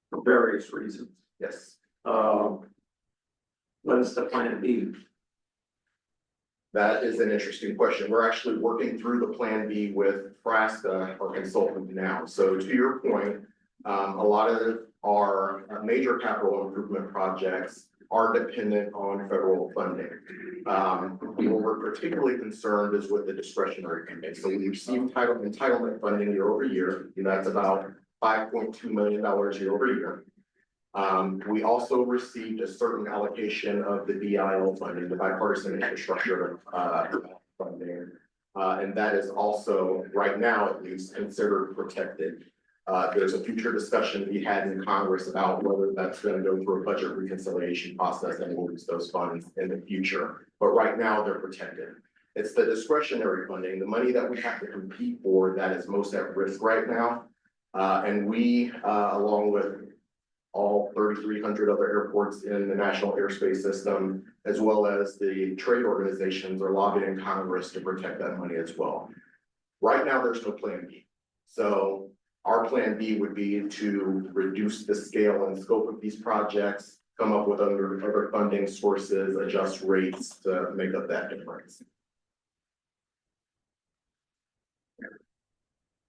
for various reasons. Yes. What is the plan B? That is an interesting question. We're actually working through the plan B with Frasca, our consultant now. So to your point, a lot of our major capital improvement projects are dependent on federal funding. What we're particularly concerned is with the discretionary funding. So we receive entitlement funding year over year, and that's about $5.2 million year over year. We also received a certain allocation of the BIL funding, the bipartisan infrastructure funding. And that is also, right now at least, considered protected. There's a future discussion to be had in Congress about whether that's going to go through a budget reconciliation process and we'll use those funds in the future. But right now they're protected. It's the discretionary funding, the money that we have to compete for, that is most at risk right now. And we, along with all 3,300 other airports in the national airspace system, as well as the trade organizations, are lobbying Congress to protect that money as well. Right now, there's no plan B. So our plan B would be to reduce the scale and scope of these projects, come up with other funding sources, adjust rates to make up that difference.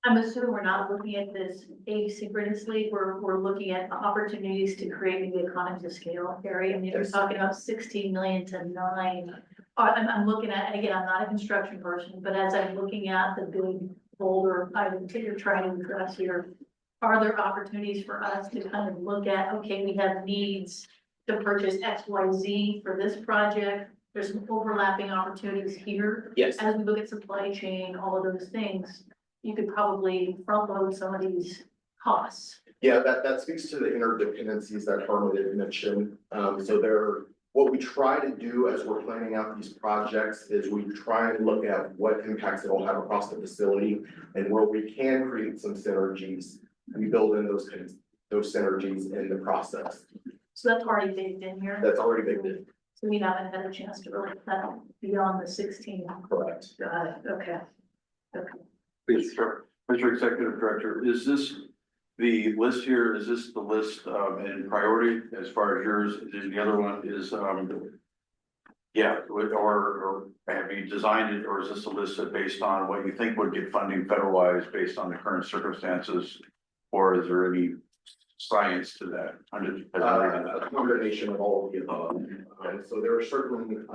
I'm assuming we're not looking at this asynchronously, we're looking at opportunities to create the economies of scale area. I mean, you're talking about 16 million to 9. I'm looking at, again, I'm not a construction person, but as I'm looking at the big boulder items that you're trying to address here, are there opportunities for us to kind of look at, okay, we have needs to purchase X, Y, Z for this project. There's some overlapping opportunities here. Yes. As we look at supply chain, all of those things, you could probably front load some of these costs. Yeah, that speaks to the interdependencies that Harmon had mentioned. What we try to do as we're planning out these projects is we try and look at what impacts it'll have across the facility, and where we can create some synergies, we build in those synergies in the process. So that's already baked in here? That's already baked in. So we haven't had a chance to really cut beyond the 16. Correct. Got it, okay. Okay. Please, sure. Mr. Executive Director, is this the list here? Is this the list in priority as far as yours? The other one is, yeah, or have you designed it, or is this a list that based on what you think would get funding federal-wise based on the current circumstances? Or is there any science to that? A combination of all of the above. So there are certain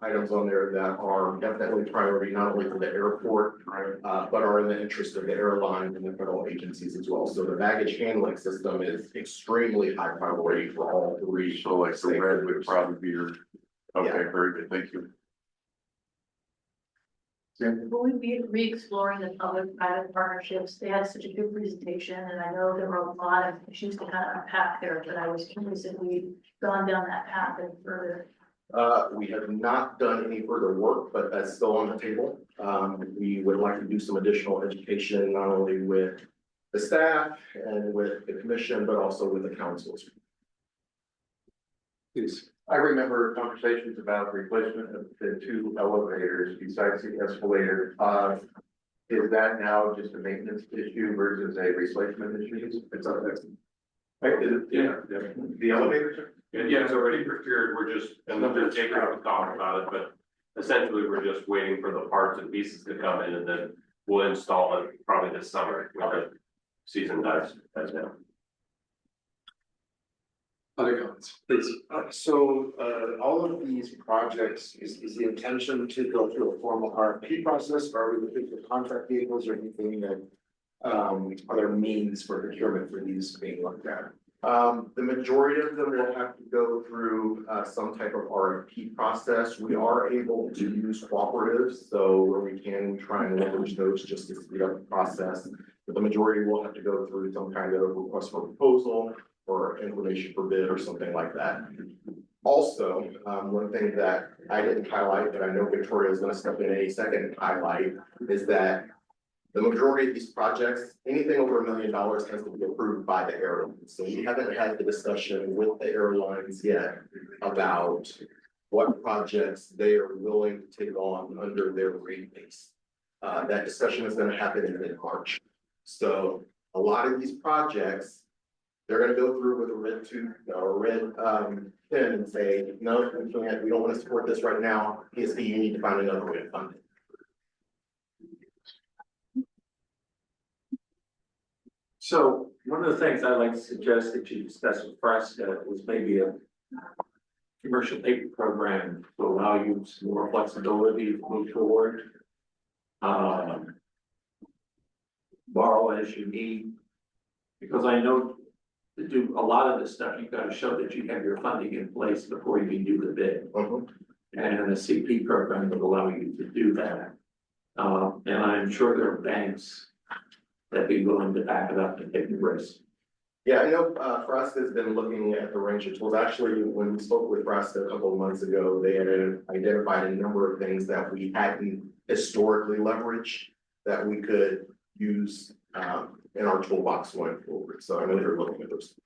items on there that are definitely priority, not only for the airport, but are in the interest of the airlines and the federal agencies as well. So the baggage handling system is extremely high priority for all three. So like the red would probably be your, okay, Yeah. very good, thank you. Will we be re-exploring the public-private partnerships? They had such a good presentation, and I know there were a lot of issues to kind of unpack there, but I was curious if we'd gone down that path and further. We have not done any further work, but that's still on the table. We would like to do some additional education, not only with the staff and with the commission, but also with the councils. Please. I remember conversations about replacement of the 2 elevators besides the escalator. Is that now just a maintenance issue versus a replacement issue? It's up there. Yeah, the elevators? Yeah, it's already procured, we're just, and then Jacob will talk about it, but essentially, we're just waiting for the parts and pieces to come in, and then we'll install it probably this summer, when the season dies now. Other comments, please. All of these projects, is the intention to go through a formal RFP process, or are we looking for contract vehicles or anything that, other means for procurement for these being looked at? The majority of them will have to go through some type of RFP process. We are able to use cooperatives, so where we can try and leverage those just to speed up the process. But the majority will have to go through some kind of request for proposal or information for bid or something like that. Also, one thing that I didn't highlight, but I know Victoria is going to step in a second and highlight, is that the majority of these projects, anything over $1 million has to be approved by the airlines. So we haven't had the discussion with the airlines yet about what projects they are willing to take on under their rate base. That discussion is going to happen in mid-March. So a lot of these projects, they're going to go through with a red tooth or red pen and say, no, we don't want to support this right now. PSP, you need to find another way to fund it. So one of the things I'd like to suggest that you discuss with Fresca was maybe a commercial paper program to allow you some more flexibility to move forward. Borrow as you need. Because I know to do a lot of this stuff, you've got to show that you have your funding in place before you can do the bid. And the CP program will allow you to do that. And I'm sure there are banks that be willing to back it up and take the risk. Yeah, I know, Frost has been looking at the range of tools. Actually, when we spoke with Frost a couple of months ago, they had identified a number of things that we hadn't historically leveraged that we could use, in our toolbox going forward. So I know they're looking at those.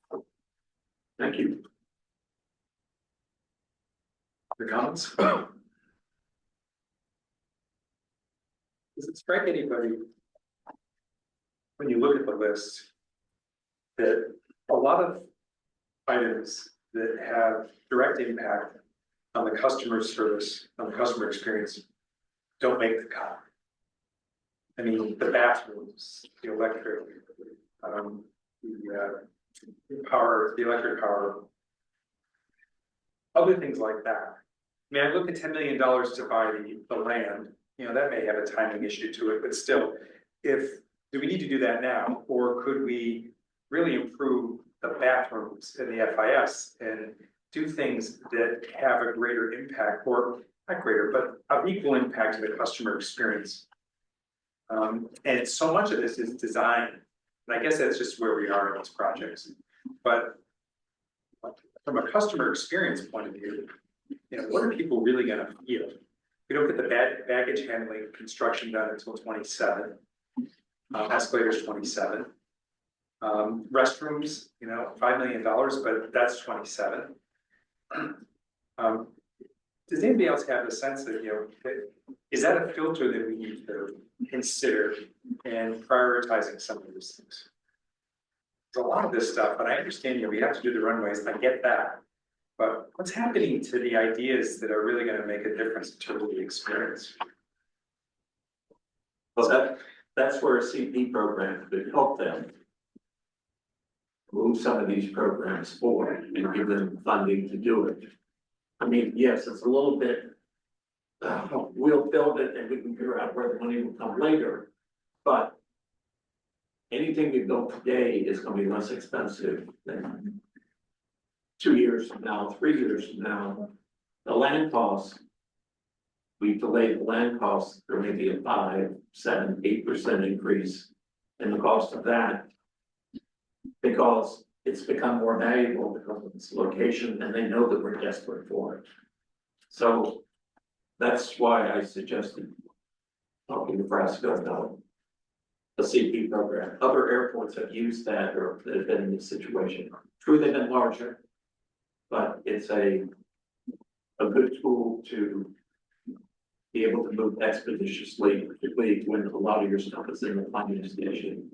Thank you. The comments? Does it strike anybody when you look at the list that a lot of items that have direct impact on the customer service, on the customer experience, don't make the cut? I mean, the bathrooms, the electric, the power, the electric power, other things like that. I mean, I look at $10 million to buy the land, you know, that may have a timing issue to it, but still, do we need to do that now? Or could we really improve the bathrooms in the FIS and do things that have a greater impact, or not greater, but of equal impact to the customer experience? And so much of this is design, and I guess that's just where we are in these projects. But from a customer experience point of view, you know, what are people really gonna feel? We don't get the baggage handling construction done until 27, escalators 27. Restrooms, you know, $5 million, but that's 27. Does anybody else have a sense that, you know, is that a filter that we need to consider in prioritizing some of these things? There's a lot of this stuff, but I understand, you know, we have to do the runways, I get that. But what's happening to the ideas that are really gonna make a difference in terms of the experience? Well, that's where a CP program could help them move some of these programs forward and give them funding to do it. I mean, yes, it's a little bit, we'll build it and we can figure out where the money will come later. But anything we build today is gonna be less expensive than 2 years from now, 3 years from now. The land costs, we've delayed the land costs, there may be a 5, 7, 8% increase in the cost of that. Because it's become more valuable because of its location and they know that we're desperate for it. So that's why I suggested talking to Fresca about the CP program. Other airports have used that or that have been in this situation. True, they've been larger, but it's a good tool to be able to move expeditiously, particularly when a lot of your stuff is in the planning station.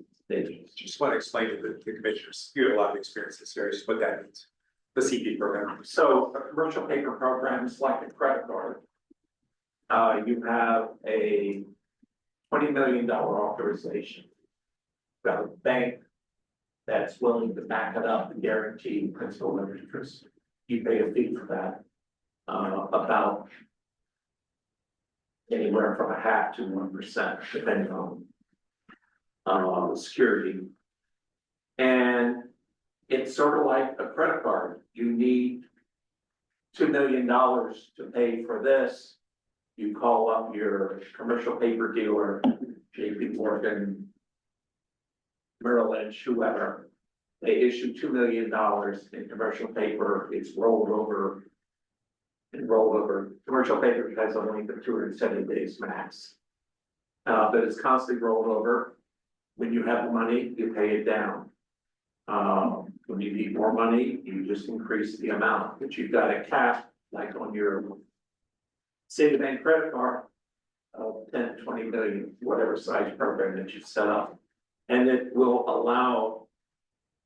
Just want to explain to the commissioners, you have a lot of experience in this area, just what that means, the CP program. So a commercial paper program is like a credit card. You have a $20 million authorization. You've got a bank that's willing to back it up and guarantee principal and interest. You pay a fee for that, about anywhere from 0.5% to 1%, depending on security. And it's sort of like a credit card. You need $2 million to pay for this. You call up your commercial paper dealer, JP Morgan, Merrill Lynch, whoever. They issue $2 million in commercial paper. It's rolled over and rolled over. Commercial paper has a length of 270 days max. But it's constantly rolled over. When you have the money, you pay it down. When you need more money, you just increase the amount, but you've got a cap, like on your Citibank credit card of 10, 20 million, whatever size program that you've set up. And it will allow,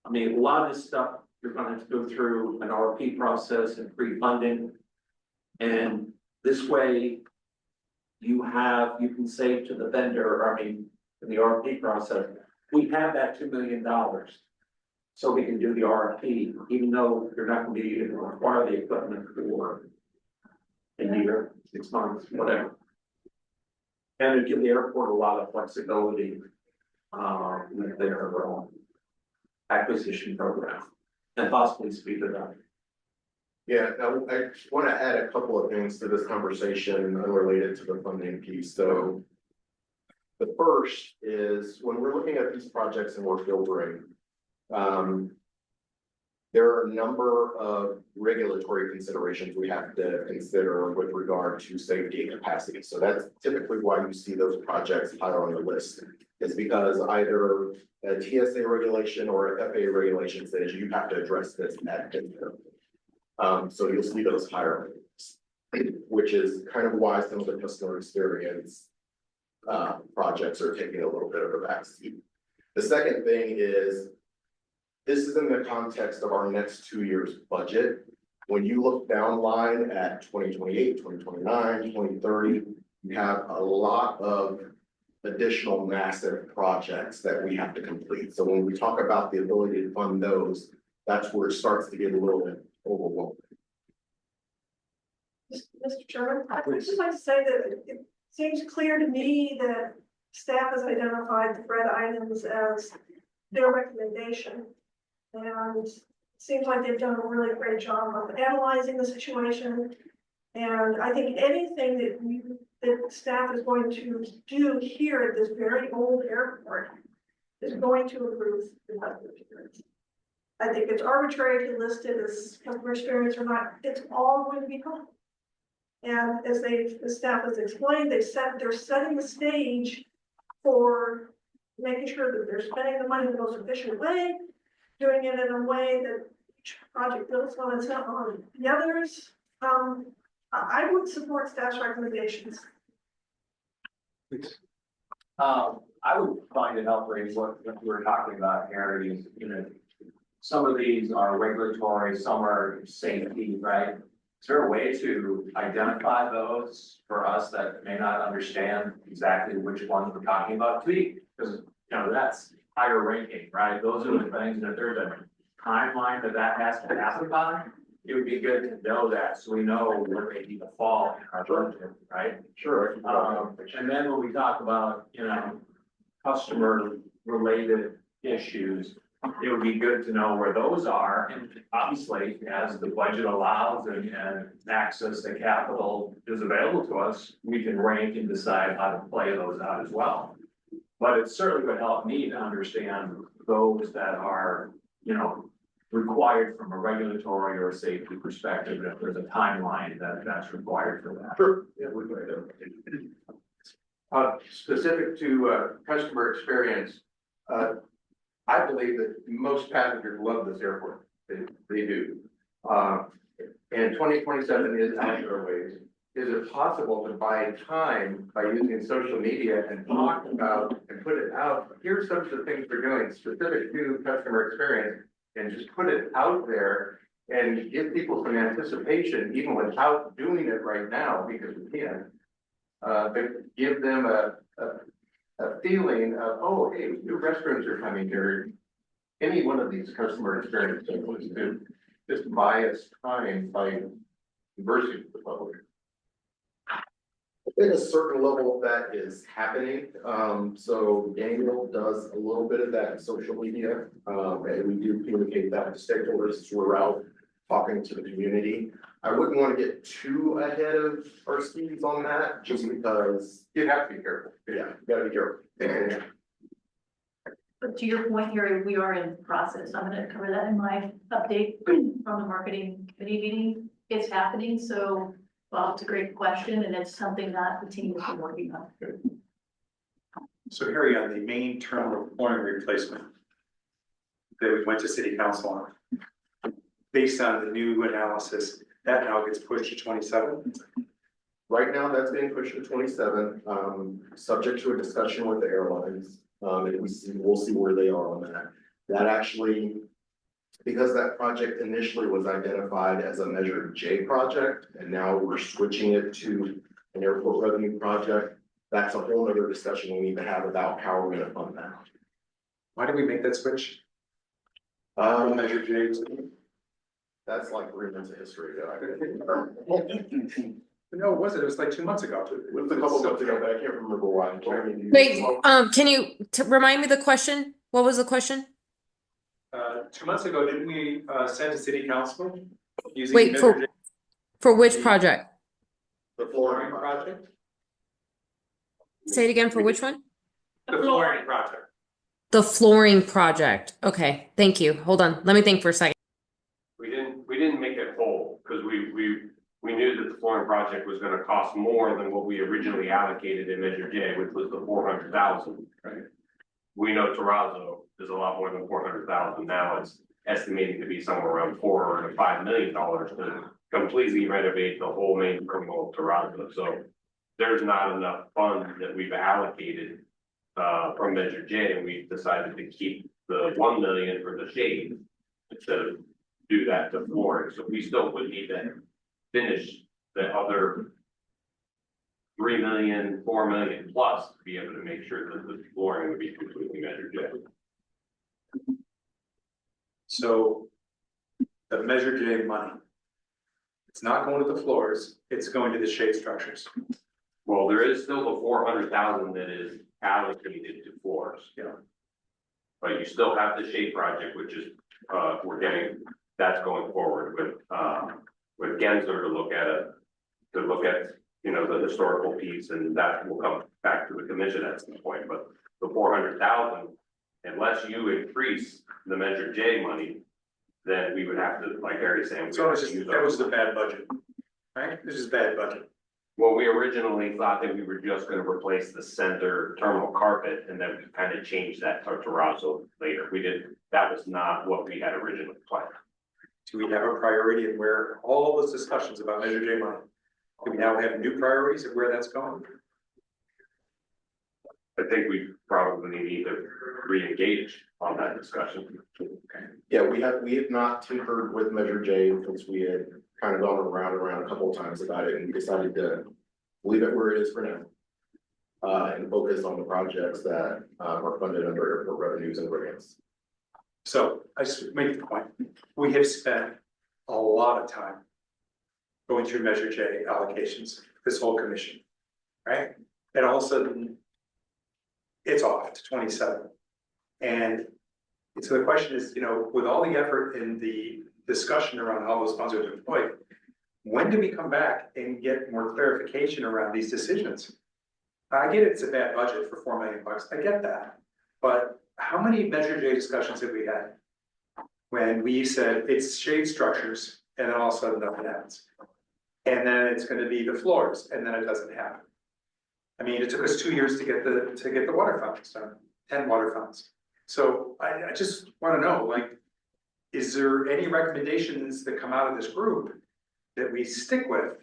I mean, a lot of this stuff, you're gonna have to go through an RFP process and pre-funding. And this way you can say to the vendor, I mean, in the RFP process, we have that $2 million. So we can do the RFP, even though you're not gonna be able to require the equipment for a year, 6 months, whatever. And it give the airport a lot of flexibility, with their acquisition program and possibly speed it up. Yeah, now I want to add a couple of things to this conversation unrelated to the funding piece, so. The first is when we're looking at these projects and we're filtering. There are a number of regulatory considerations we have to consider with regard to safety and capacity. So that's typically why you see those projects higher on the list. Is because either a TSA regulation or a FAA regulation says you have to address this at the. So you'll see those higher, which is kind of why some of the customer experience projects are taking a little bit of a backseat. The second thing is, this is in the context of our next 2 years budget. When you look down line at 2028, 2029, 2030, you have a lot of additional massive projects that we have to complete. So when we talk about the ability to fund those, that's where it starts to get a little bit overwhelming. Mr. Chairman, I'd just like to say that it seems clear to me that staff has identified the red items as their recommendation. And it seems like they've done a really great job of analyzing the situation. And I think anything that staff is going to do here at this very old airport is going to improve the customer experience. I think it's arbitrary to list it as customer experience or not. It's all going to be helpful. And as the staff has explained, they're setting the stage for making sure that they're spending the money in the most efficient way, doing it in a way that each project builds on itself on the others. I would support staff's recommendations. I would find it helpful what we were talking about, Harry, is, some of these are regulatory, some are safety, right? Is there a way to identify those for us that may not understand exactly which ones we're talking about? Because, that's higher ranking, right? Those are the things that there's a timeline that has to happen by. It would be good to know that, so we know where they need to fall in our budget, right? Sure. And then when we talk about, customer related issues, it would be good to know where those are. And obviously, as the budget allows and access to capital is available to us, we can rank and decide how to play those out as well. But it certainly would help me to understand those that are, required from a regulatory or a safety perspective, if there's a timeline that's required for that. Sure. Yeah, we're going to. Specific to customer experience, I believe that most passengers love this airport. They do. And 2027 is Outdoor Ways. Is it possible to buy time by using social media and talk about and put it out? Here's some of the things we're doing specific to customer experience, and just put it out there and give people some anticipation, even without doing it right now, because we can. But give them a feeling of, oh, hey, new restrooms are coming here. Any one of these customer experience things to just buy us time by conversing with the public. I think a certain level of that is happening. So Daniel does a little bit of that in social media. And we do communicate that to stakeholders throughout talking to the community. I wouldn't want to get too ahead of our skis on that, just because you have to be careful. Yeah, you gotta be careful. Yeah. But to your point, Harry, we are in process. I'm gonna cover that in my update from the marketing committee meeting. It's happening, so, well, it's a great question, and it's something that the team has been working on. So Harry, on the main terminal flooring replacement that we went to city council on, based on the new analysis, that now gets pushed to 27? Right now, that's being pushed to 27, subject to a discussion with the airlines. And we'll see where they are on that. That actually, because that project initially was identified as a Measure J project, and now we're switching it to an airport revenue project, that's a whole other discussion we need to have about how we're gonna fund that. Why did we make that switch? From Measure J to- That's like 3 months of history ago. No, it wasn't. It was like 2 months ago. It was a couple months ago, but I can't remember why. Wait, can you remind me the question? What was the question? 2 months ago, didn't we send to city council using Wait, Measure J? for which project? The Flooring project? Say it again, for which one? The flooring project. The flooring project. Okay, thank you. Hold on, let me think for a second. We didn't make it whole, because we knew that the flooring project was gonna cost more than what we originally allocated in Measure J, which was the 400,000. Right. We know Terrazzo is a lot more than 400,000 now. It's estimated to be somewhere around $4 to $5 million to completely renovate the whole main terminal of Terrazzo. So there's not enough funds that we've allocated from Measure J, and we've decided to keep the 1 million for the shade instead of do that to flooring. So we still would need to finish the other 3 million, 4 million plus to be able to make sure that the flooring would be completely Measure J. So the Measure J money, it's not going to the floors, it's going to the shade structures. Well, there is still the 400,000 that is allocated to floors. Yeah. But you still have the shade project, which is, we're getting, that's going forward with Gensler to look at it. To look at, you know, the historical piece, and that will come back to the commission at some point, but the 400,000, unless you increase the Measure J money, then we would have to, like Harry's saying. So that was the bad budget, right? This is bad budget. Well, we originally thought that we were just gonna replace the center terminal carpet, and then we kind of changed that to terrazzo later. We did, that was not what we had originally planned. Do we have a priority of where all those discussions about Measure J money? Do we now have new priorities of where that's going? I think we probably need to re-engage on that discussion. Yeah, we have not tinkered with Measure J because we had kind of gone around a couple of times about it, and we decided to leave it where it is for now. And focus on the projects that are funded under airport revenues and grants. So I just make the point, we have spent a lot of time going through Measure J allocations, this whole commission, right? And all of a sudden, it's off to 27. And so the question is, you know, with all the effort and the discussion around how those funds are deployed, when do we come back and get more clarification around these decisions? I get it's a bad budget for $4 million, I get that. But how many Measure J discussions have we had? When we said it's shade structures and then all of a sudden nothing happens. And then it's gonna be the floors and then it doesn't happen. I mean, it took us 2 years to get the water fountains done, 10 water fountains. So I just wanna know, like, is there any recommendations that come out of this group that we stick with?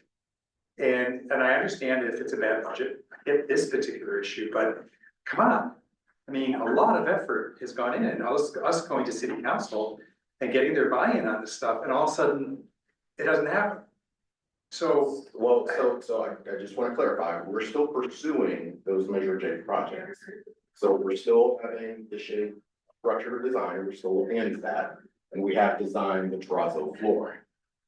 And I understand if it's a bad budget, I get this particular issue, but come on. I mean, a lot of effort has gone in, and us going to city council and getting their buy-in on this stuff, and all of a sudden, it doesn't happen. So. Well, so I just want to clarify, we're still pursuing those Measure J projects. So we're still having the shade structure design, we're still looking into that, and we have designed the terrazzo flooring.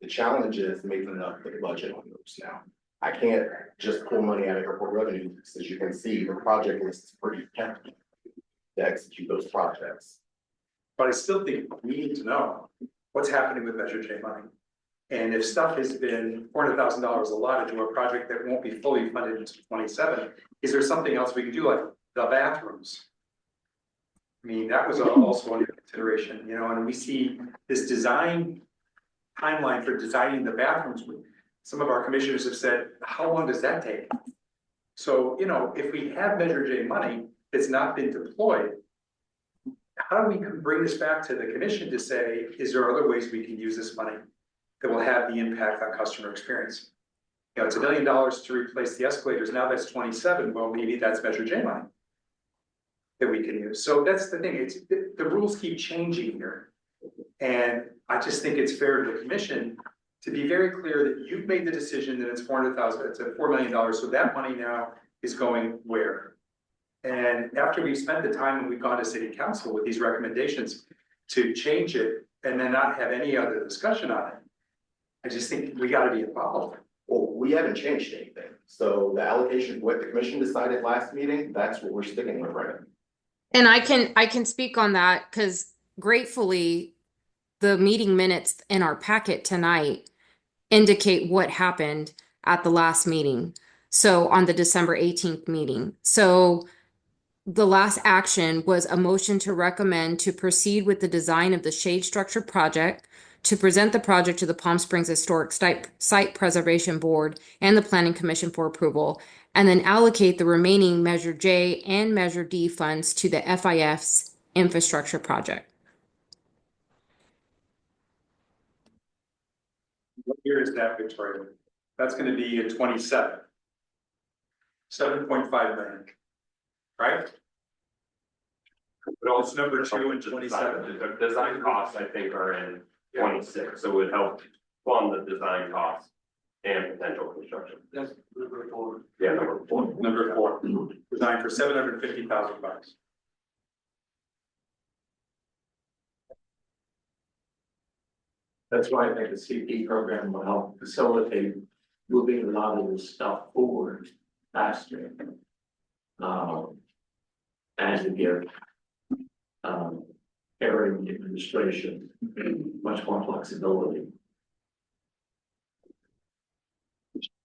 The challenge is making up the budget on those now. I can't just pull money out of airport revenue, because as you can see, the project list is pretty hefty to execute those projects. But I still think we need to know what's happening with Measure J money. And if stuff has been $400,000 allotted to a project that won't be fully funded until 27, is there something else we can do, like the bathrooms? I mean, that was also under consideration, you know, and we see this design timeline for designing the bathrooms. Some of our commissioners have said, how long does that take? So, you know, if we have Measure J money that's not been deployed, how do we bring this back to the commission to say, is there other ways we can use this money that will have the impact on customer experience? You know, it's $1 million to replace the escalators. Now that's 27. Well, maybe that's Measure J money that we can use. So that's the thing. It's the rules keep changing here. And I just think it's fair to the commission to be very clear that you've made the decision that it's 400,000, it's at $4 million. So that money now is going where? And after we've spent the time and we've gone to city council with these recommendations to change it and then not have any other discussion on it, I just think we gotta be involved. Well, we haven't changed anything. So the allocation, what the commission decided last meeting, that's what we're sticking with right now. And I can speak on that because gratefully, the meeting minutes in our packet tonight indicate what happened at the last meeting. So on the December 18th meeting. So the last action was a motion to recommend to proceed with the design of the shade structure project, to present the project to the Palm Springs Historic Site Preservation Board and the Planning Commission for approval, and then allocate the remaining Measure J and Measure D funds to the FIF's infrastructure project. What year is that, Victoria? That's gonna be in 27. 7.5 million, right? But also number 2 and 27. The design costs, I think, are in 26, so it would help fund the design costs and potential construction. That's number 4. Yeah, number 4. Number 4, designed for $750,000. That's why I think the CP program will help facilitate moving a lot of this stuff forward faster. And to give area administration much more flexibility.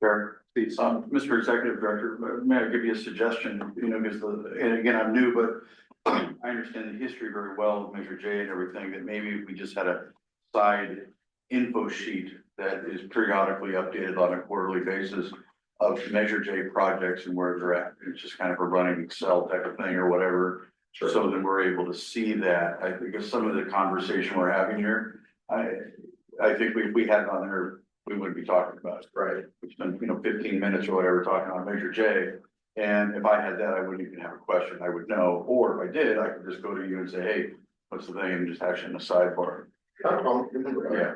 Sure, please. Mr. Executive Director, may I give you a suggestion, you know, because and again, I'm new, but I understand the history very well of Measure J and everything, that maybe we just had a side info sheet that is periodically updated on a quarterly basis of Measure J projects and where they're at. It's just kind of a running Excel type of thing or whatever. Sure. So that we're able to see that. I think of some of the conversation we're having here, I think if we had it on there, we wouldn't be talking about it. Right. We spent, 15 minutes or whatever talking on Measure J. And if I had that, I wouldn't even have a question. I would know. Or if I did, I could just go to you and say, hey, what's the thing? And just action in a sidebar. Yeah.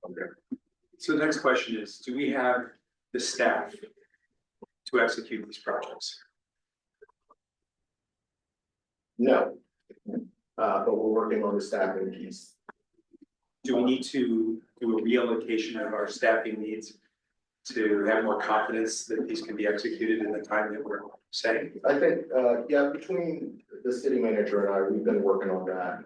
Okay. So the next question is, do we have the staff to execute these projects? No. But we're working on the staffing piece. Do we need to do a reallocation of our staffing needs to have more confidence that these can be executed in the time that we're saying? I think, yeah, between the city manager and I, we've been working on that.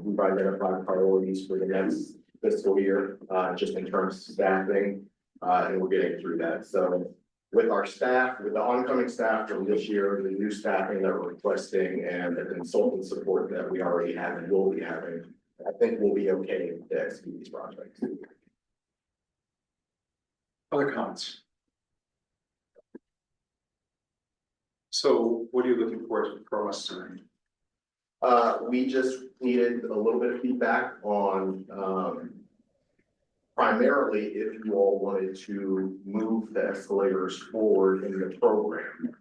We've identified priorities for the next fiscal year, just in terms of staffing, and we're getting through that. So with our staff, with the oncoming staff from this year, the new staffing that we're requesting and the consultant support that we already have and will be having, I think we'll be okay to execute these projects. Other comments? So what are you looking for from us tonight? We just needed a little bit of feedback on, primarily if you all wanted to move the escalators forward in the program.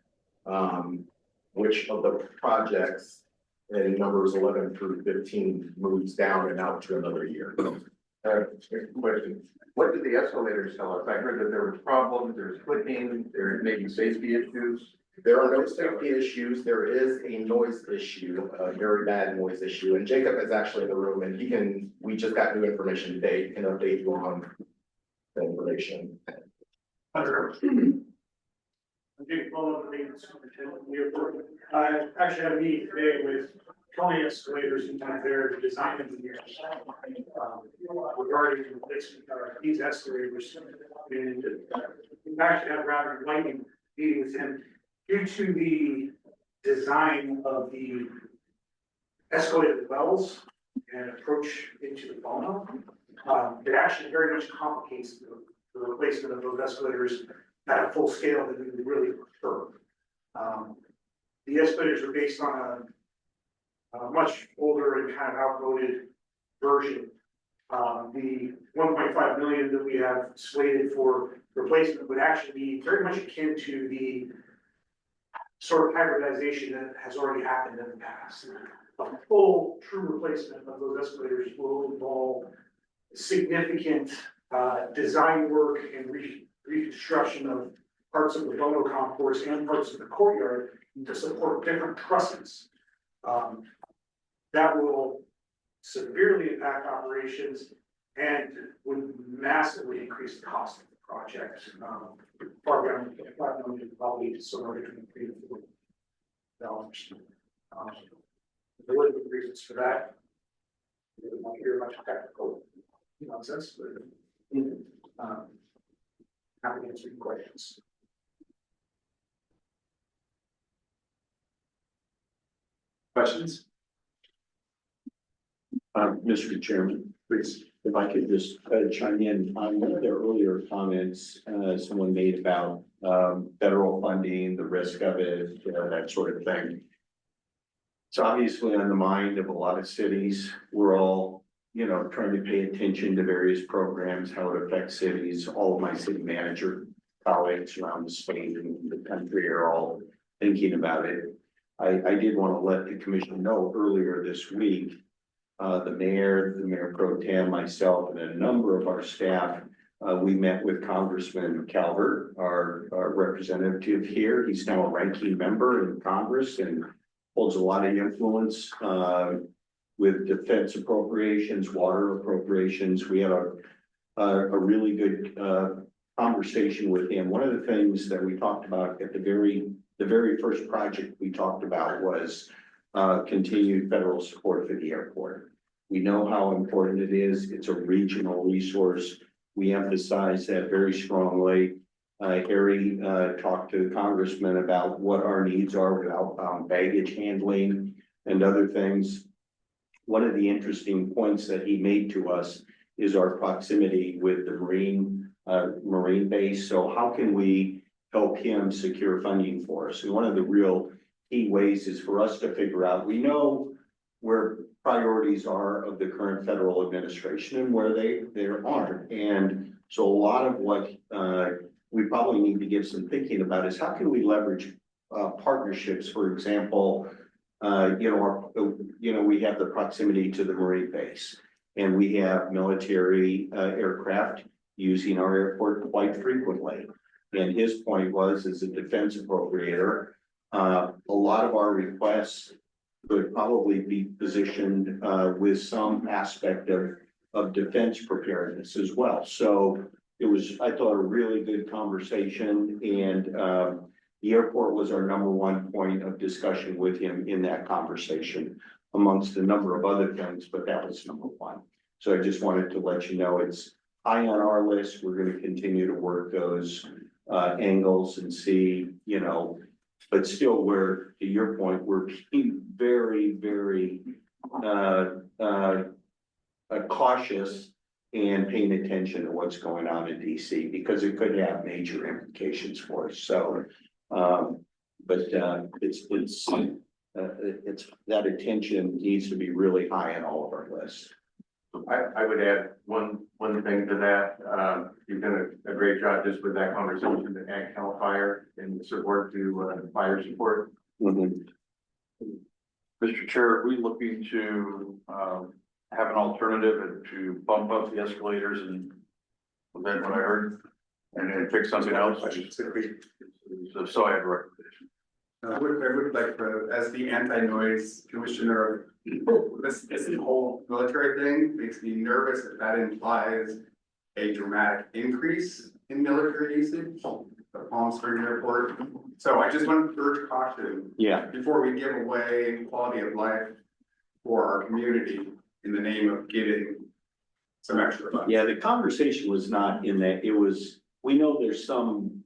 Which of the projects in numbers 11 through 15 moves down and out to another year? Question, what did the escalators tell us? I heard that there was problems, there's clicking, there may be safety issues. There are no safety issues. There is a noise issue, a very bad noise issue, and Jacob is actually in the room and we just got new information today, he can update you on the information. I actually had a meeting today with Tony Escalators and one of their design engineers. Regarding the replacement of these escalators. And we actually had a rather enlightening meeting with him due to the design of the escalated wells and approach into the Bono. It actually very much complicates the replacement of those escalators at a full scale that we would really prefer. The escalators are based on a much older and kind of outmoded version. The 1.5 million that we have slated for replacement would actually be very much akin to the sort of hybridization that has already happened in the past. A full true replacement of those escalators will involve significant design work and reconstruction of parts of the photo concourse and parts of the courtyard to support different trusses. That will severely impact operations and would massively increase the cost of the project. Far beyond $5 million, probably somewhere between $3 and $4 million. There were good reasons for that. We don't want to hear much technical nonsense, but happy to answer your questions. Questions? Mr. Chairman, Please. if I could just chime in on one of their earlier comments, someone made about federal funding, the risk of it, that sort of thing. It's obviously on the mind of a lot of cities. We're all, trying to pay attention to various programs, how it affects cities. All of my city manager colleagues around the state and the country are all thinking about it. I did want to let the commission know earlier this week, the mayor pro tem, myself, and a number of our staff, we met with Congressman Calvert, our representative here. He's now a ranking member in Congress and holds a lot of influence with defense appropriations, water appropriations. We had a really good conversation with him. One of the things that we talked about at the very first project we talked about was continued federal support for the airport. We know how important it is. It's a regional resource. We emphasize that very strongly. Harry talked to the congressman about what our needs are with outbound baggage handling and other things. One of the interesting points that he made to us is our proximity with the Marine base. So how can we help him secure funding for us? And one of the real key ways is for us to figure out, we know where priorities are of the current federal administration and where they aren't. And so a lot of what we probably need to give some thinking about is how can we leverage partnerships, for example, we have the proximity to the Marine base and we have military aircraft using our airport quite frequently. And his point was, as a defense appropriator, a lot of our requests could probably be positioned with some aspect of defense preparedness as well. So it was, I thought, a really good conversation, and the airport was our #1 point of discussion with him in that conversation, amongst a number of other things, but that was #1. So I just wanted to let you know it's high on our list. We're going to continue to work those angles and see, but still, we're, to your point, we're being very, very cautious and paying attention to what's going on in DC, because it could have major implications for us. So, it's that attention needs to be really high on all of our lists. I would add one thing to that. You've done a great job just with that conversation to add CAL FIRE and support to fire support. Mr. Chair, are we looking to have an alternative and to bump up the escalators, and was that what I heard? And then pick something else? So I have a recommendation. I would like to, as the anti-noise commissioner, this whole military thing makes me nervous that implies a dramatic increase in military usage of Palm Springs Airport. So I just want to urge caution. Yeah. Before we give away quality of life for our community in the name of getting some extra funds. Yeah, the conversation was not in that. It was, we know there's some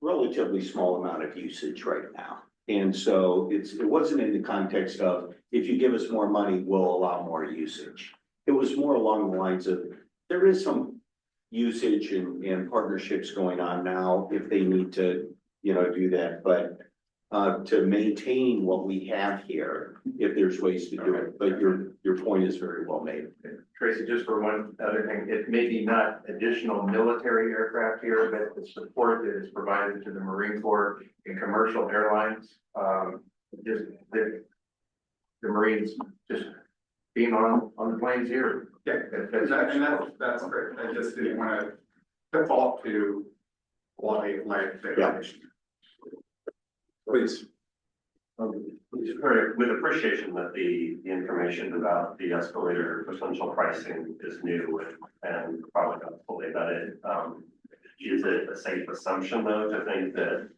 relatively small amount of usage right now. And so it wasn't in the context of, if you give us more money, we'll allow more usage. It was more along the lines of, there is some usage and partnerships going on now if they need to, do that. But to maintain what we have here, if there's ways to do it. But your point is very well made. Tracy, just for one other thing, it may be not additional military aircraft here, but the support that is provided to the Marine Corps and commercial airlines, just the Marines just being on the planes here. Yeah, and that's great. I just didn't want to default to Please. With appreciation that the information about the escalator potential pricing is new and probably not fully vetted. Is it a safe assumption though to think that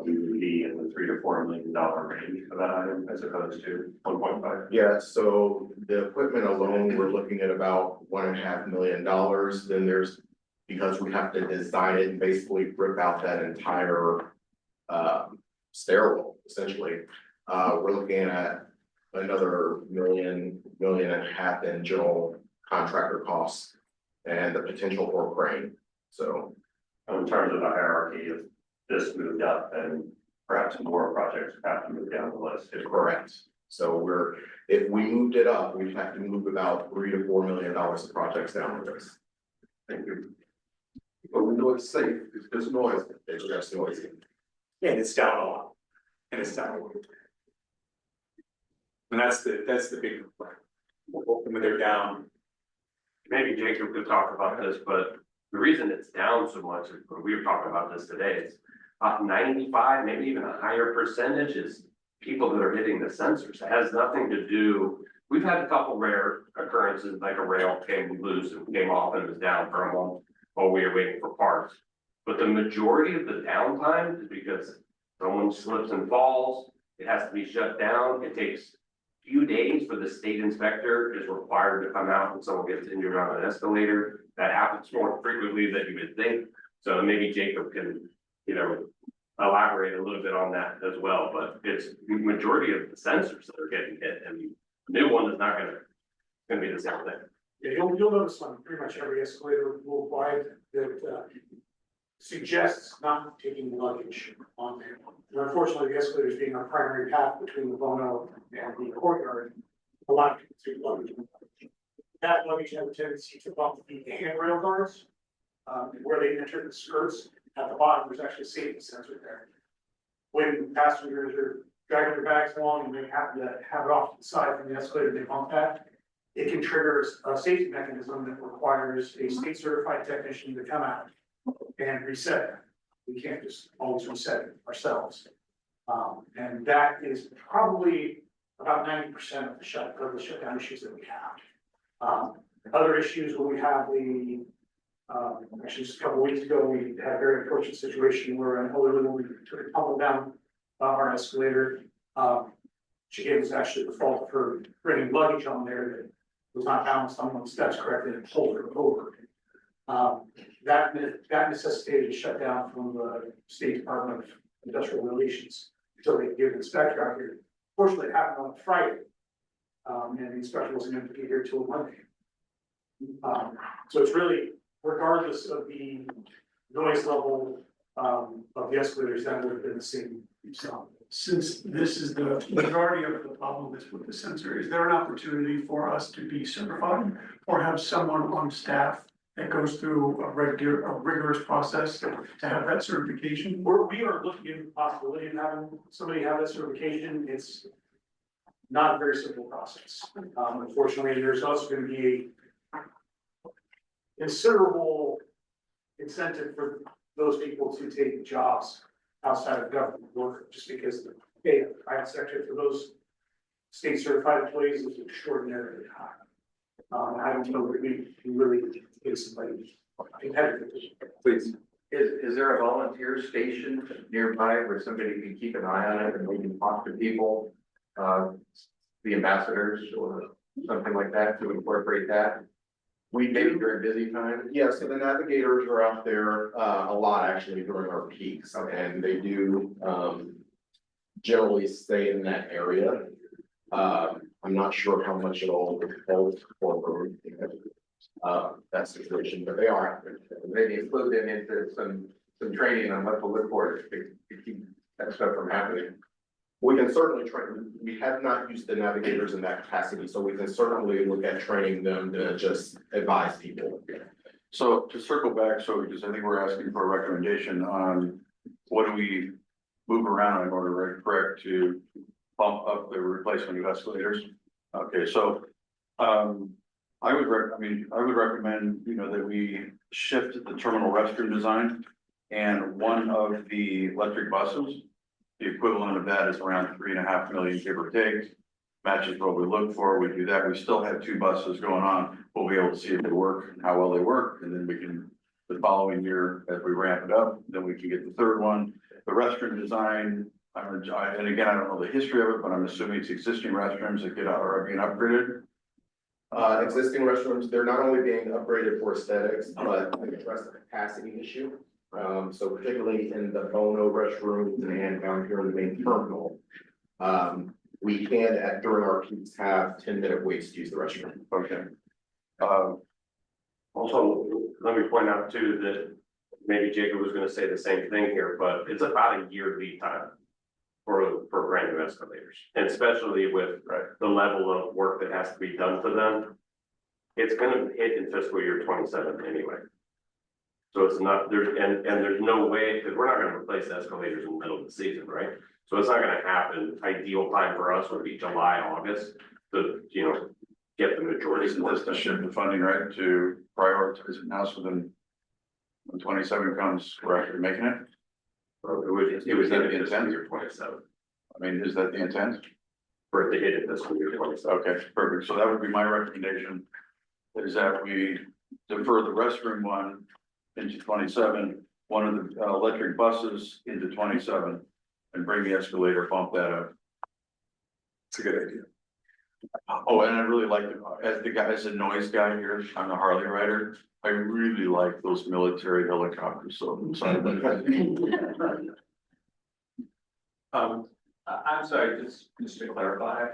we would be in the $3 to $4 million range for that item as opposed to 1.5? Yeah, so the equipment alone, we're looking at about $1.5 million. Then there's, because we have to design it and basically rip out that entire stairwell, essentially. We're looking at another $1.5 million in general contractor costs and the potential for a crane. So in terms of the hierarchy, if this moved up, then perhaps more projects have to move down the list. Correct. So if we moved it up, we'd have to move about $3 to $4 million of projects down the list. Thank you. But we know it's safe. It's noise. It's just noisy. And it's down a lot. And it's down a lot. And that's the big complaint. When they're down. Maybe Jacob could talk about this, but the reason it's down so much, we were talking about this today, is about 95, maybe even a higher percentage is people that are hitting the sensors. It has nothing to do, we've had a couple rare occurrences, like a rail came loose and came off and was down for a month while we were waiting for parts. But the majority of the downtime is because someone slips and falls, it has to be shut down, it takes a few days for the state inspector is required to come out when someone gets injured on an escalator. That happens more frequently than you would think. So maybe Jacob can, elaborate a little bit on that as well, but it's the majority of the sensors that are getting hit, and the new one is not gonna be the same thing. Yeah, you'll notice on pretty much every escalator worldwide that suggests not taking luggage on there. And unfortunately, the escalators being our primary path between the Bono and the courtyard, a lot of people take luggage. That luggage has a tendency to bump the handrail guards, where they enter the skirts. At the bottom, there's actually a safety sensor there. When passengers are dragging their bags along and they happen to have it off to the side from the escalator, they bump that. It can trigger a safety mechanism that requires a state certified technician to come out and reset it. We can't just always reset it ourselves. And that is probably about 90% of the shutdown issues that we have. Other issues when we have actually just a couple of weeks ago, we had a very unfortunate situation where an elderly woman took a tumble down our escalator. She was actually the fault of her bringing luggage on there that was not balanced on one steps correctly and pulled her over. That necessitated a shutdown from the State Department of Industrial Relations until they could get an inspector out here. Fortunately, it happened on a Friday, and the inspector wasn't going to be here till Monday. So it's really, regardless of the noise level of the escalators, that would have been the same. So, Since this is the majority of the problem is with the sensor, is there an opportunity for us to be certified or have someone on staff that goes through a rigorous process to have that certification? we are looking at the possibility of having somebody have that certification. It's not a very simple process. Unfortunately, there's also going to be a considerable incentive for those people to take jobs outside of government work, just because the pay of the private sector for those state certified employees is extraordinarily high. I don't know that we can really get somebody competitive. Please. Is there a volunteer station nearby where somebody can keep an eye on it and we can talk to people, the ambassadors or something like that to incorporate that? We Maybe do, during busy time? yeah, so the navigators are out there a lot actually during our peaks, and they do generally stay in that area. I'm not sure how much it'll hold for that situation, but they are out there. Maybe include them into some training on what to look for to keep that stuff from happening. We can certainly train, we have not used the navigators in that capacity, so we can certainly look at training them to just advise people. So to circle back, because I think we're asking for a recommendation on what do we move around in order to correct to bump up the replacement of escalators? Okay, so I would recommend, that we shift the terminal restroom design And one of the electric buses, the equivalent of that is around 3.5 million, give or take. Matches what we look for, we do that, we still have 2 buses going on, we'll be able to see if they work and how well they work, and then we can, the following year, as we ramp it up, then we can get the 3rd one. The restroom design, and again, I don't know the history of it, but I'm assuming it's existing restrooms that are being upgraded. Existing restrooms, they're not only being upgraded for aesthetics, but to address the capacity issue. So particularly in the Bono restrooms and down here in the main terminal. We can, during our peaks, have 10-minute waits to use the restroom. Okay. Also, let me point out too, that maybe Jacob was gonna say the same thing here, but it's about a year lead time for brand new escalators. And especially with the level of work that has to be done to them, it's gonna hit in fiscal year 27 anyway. So it's not, there's no way, because we're not gonna replace escalators in the middle of the season, right? So it's not gonna happen. Ideal time for us would be July, August, to, get the majority. Isn't this to shift the funding, right, to prioritize it now, so then when 27 comes, we're actually making it? It was hit in fiscal year 27. I mean, is that the intent? For it to hit in fiscal year 27. Okay, perfect. So that would be my recommendation, is that we defer the restroom one into 27, one of the electric buses into 27, and bring the escalator, bump that up. It's a good idea. Oh, and I really like, as a noise guy here, I'm a Harley rider, I really like those military helicopters, so I'm sorry. I'm sorry, just to clarify.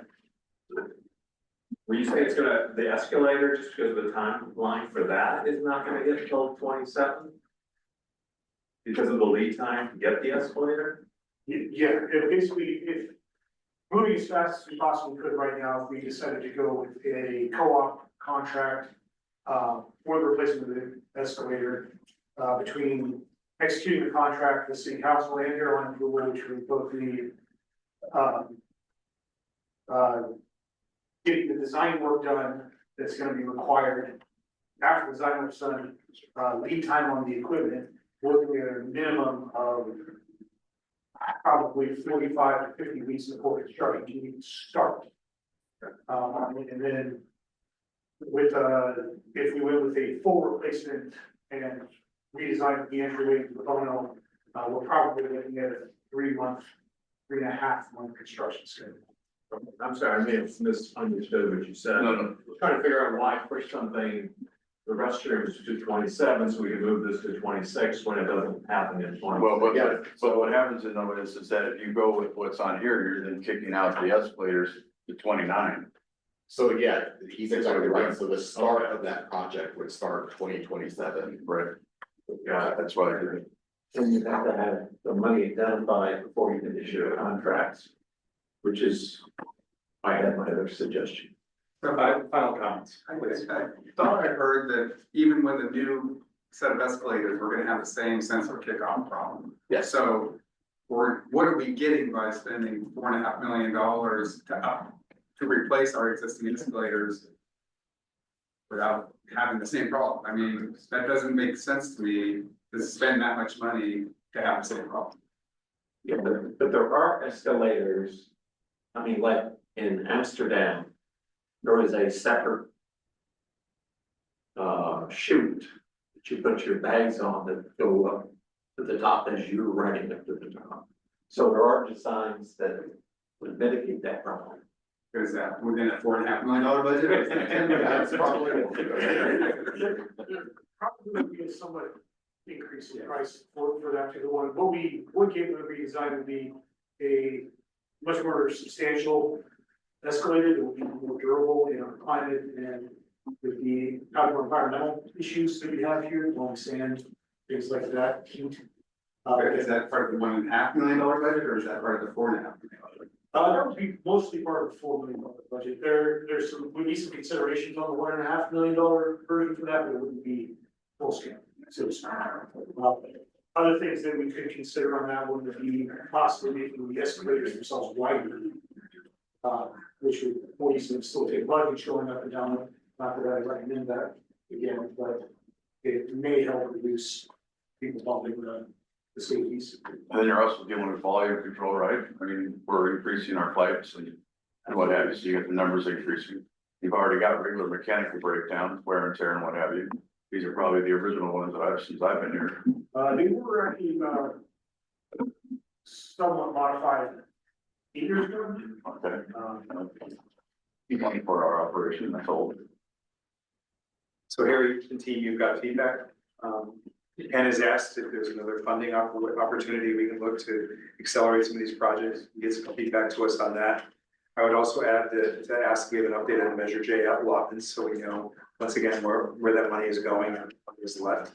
When you say it's gonna, the escalator, just because of the timeline for that is not gonna get until 27? Because of the lead time to get the escalator? Yeah, basically, if moving as fast as we possibly could right now, if we decided to go with a co-op contract for the replacement of the escalator, between executing the contract with City Council and Airline Approval, which we both need, getting the design work done that's gonna be required. After the design work's done, lead time on the equipment, we're looking at a minimum of probably 45 to 50 weeks before construction can even start. And then with, if we went with a full replacement and redesign the entryway to the Bono, we're probably looking at a 3.5 month construction schedule. I'm sorry, I may have misunderstood what you said. No. We're trying to figure out why push something, the restrooms to 27, so we can move this to 26 when it doesn't happen in 20. Well, but what happens in though is that if you go with what's on here, you're then kicking out the escalators to 29. So yeah, he's exactly right. So the start of that project would start 2027. Right. Yeah, that's why I did it. And you have to have the money identified before you can issue contracts, which is, I had my other suggestion. Final comments. I thought I heard that even with the new set of escalators, we're gonna have the same sensor kickoff problem. Yeah. So, what are we getting by spending $4.5 million to replace our existing escalators without having the same problem? I mean, that doesn't make sense to me to spend that much money to have the same problem. Yeah, but there are escalators, I mean, like in Amsterdam, there is a separate chute that you put your bags on that go up to the top as you're running up to the top. So there are designs that would mitigate that problem. Is that within a $4.5 million budget? That's probably. Probably would be a somewhat increase in price for that to the one. What we would get with the redesign would be a much more substantial escalator that would be more durable in our climate and with the outdoor environmental issues that we have here, long sand, things like that, heat. Is that part of the $1.5 million budget, or is that part of the $4.5 million budget? That would be mostly part of the $4 million budget. There's some, would be some considerations on the $1.5 million version for that, but it wouldn't be full scale. So it's other things that we could consider on that one would be possibly making the escalators themselves wider, which would more easily facilitate luggage going up and down. Not that I recommend that again, but it may help reduce people bumping facilities. And then you're also dealing with volume control, right? I mean, we're increasing our flights and what have you, so you get the numbers increasing. You've already got regular mechanical breakdowns, wear and tear and what have you. These are probably the original ones that since I've been here. They were actually, somewhat modified 8 years ago. Okay. 24-hour operation, that's old. So Harry and team, you've got feedback. Ken has asked if there's another funding opportunity we can look to accelerate some of these projects, get some feedback to us on that. I would also add that to ask, we have an update on Measure J allotments, so we know once again where that money is going and what is left.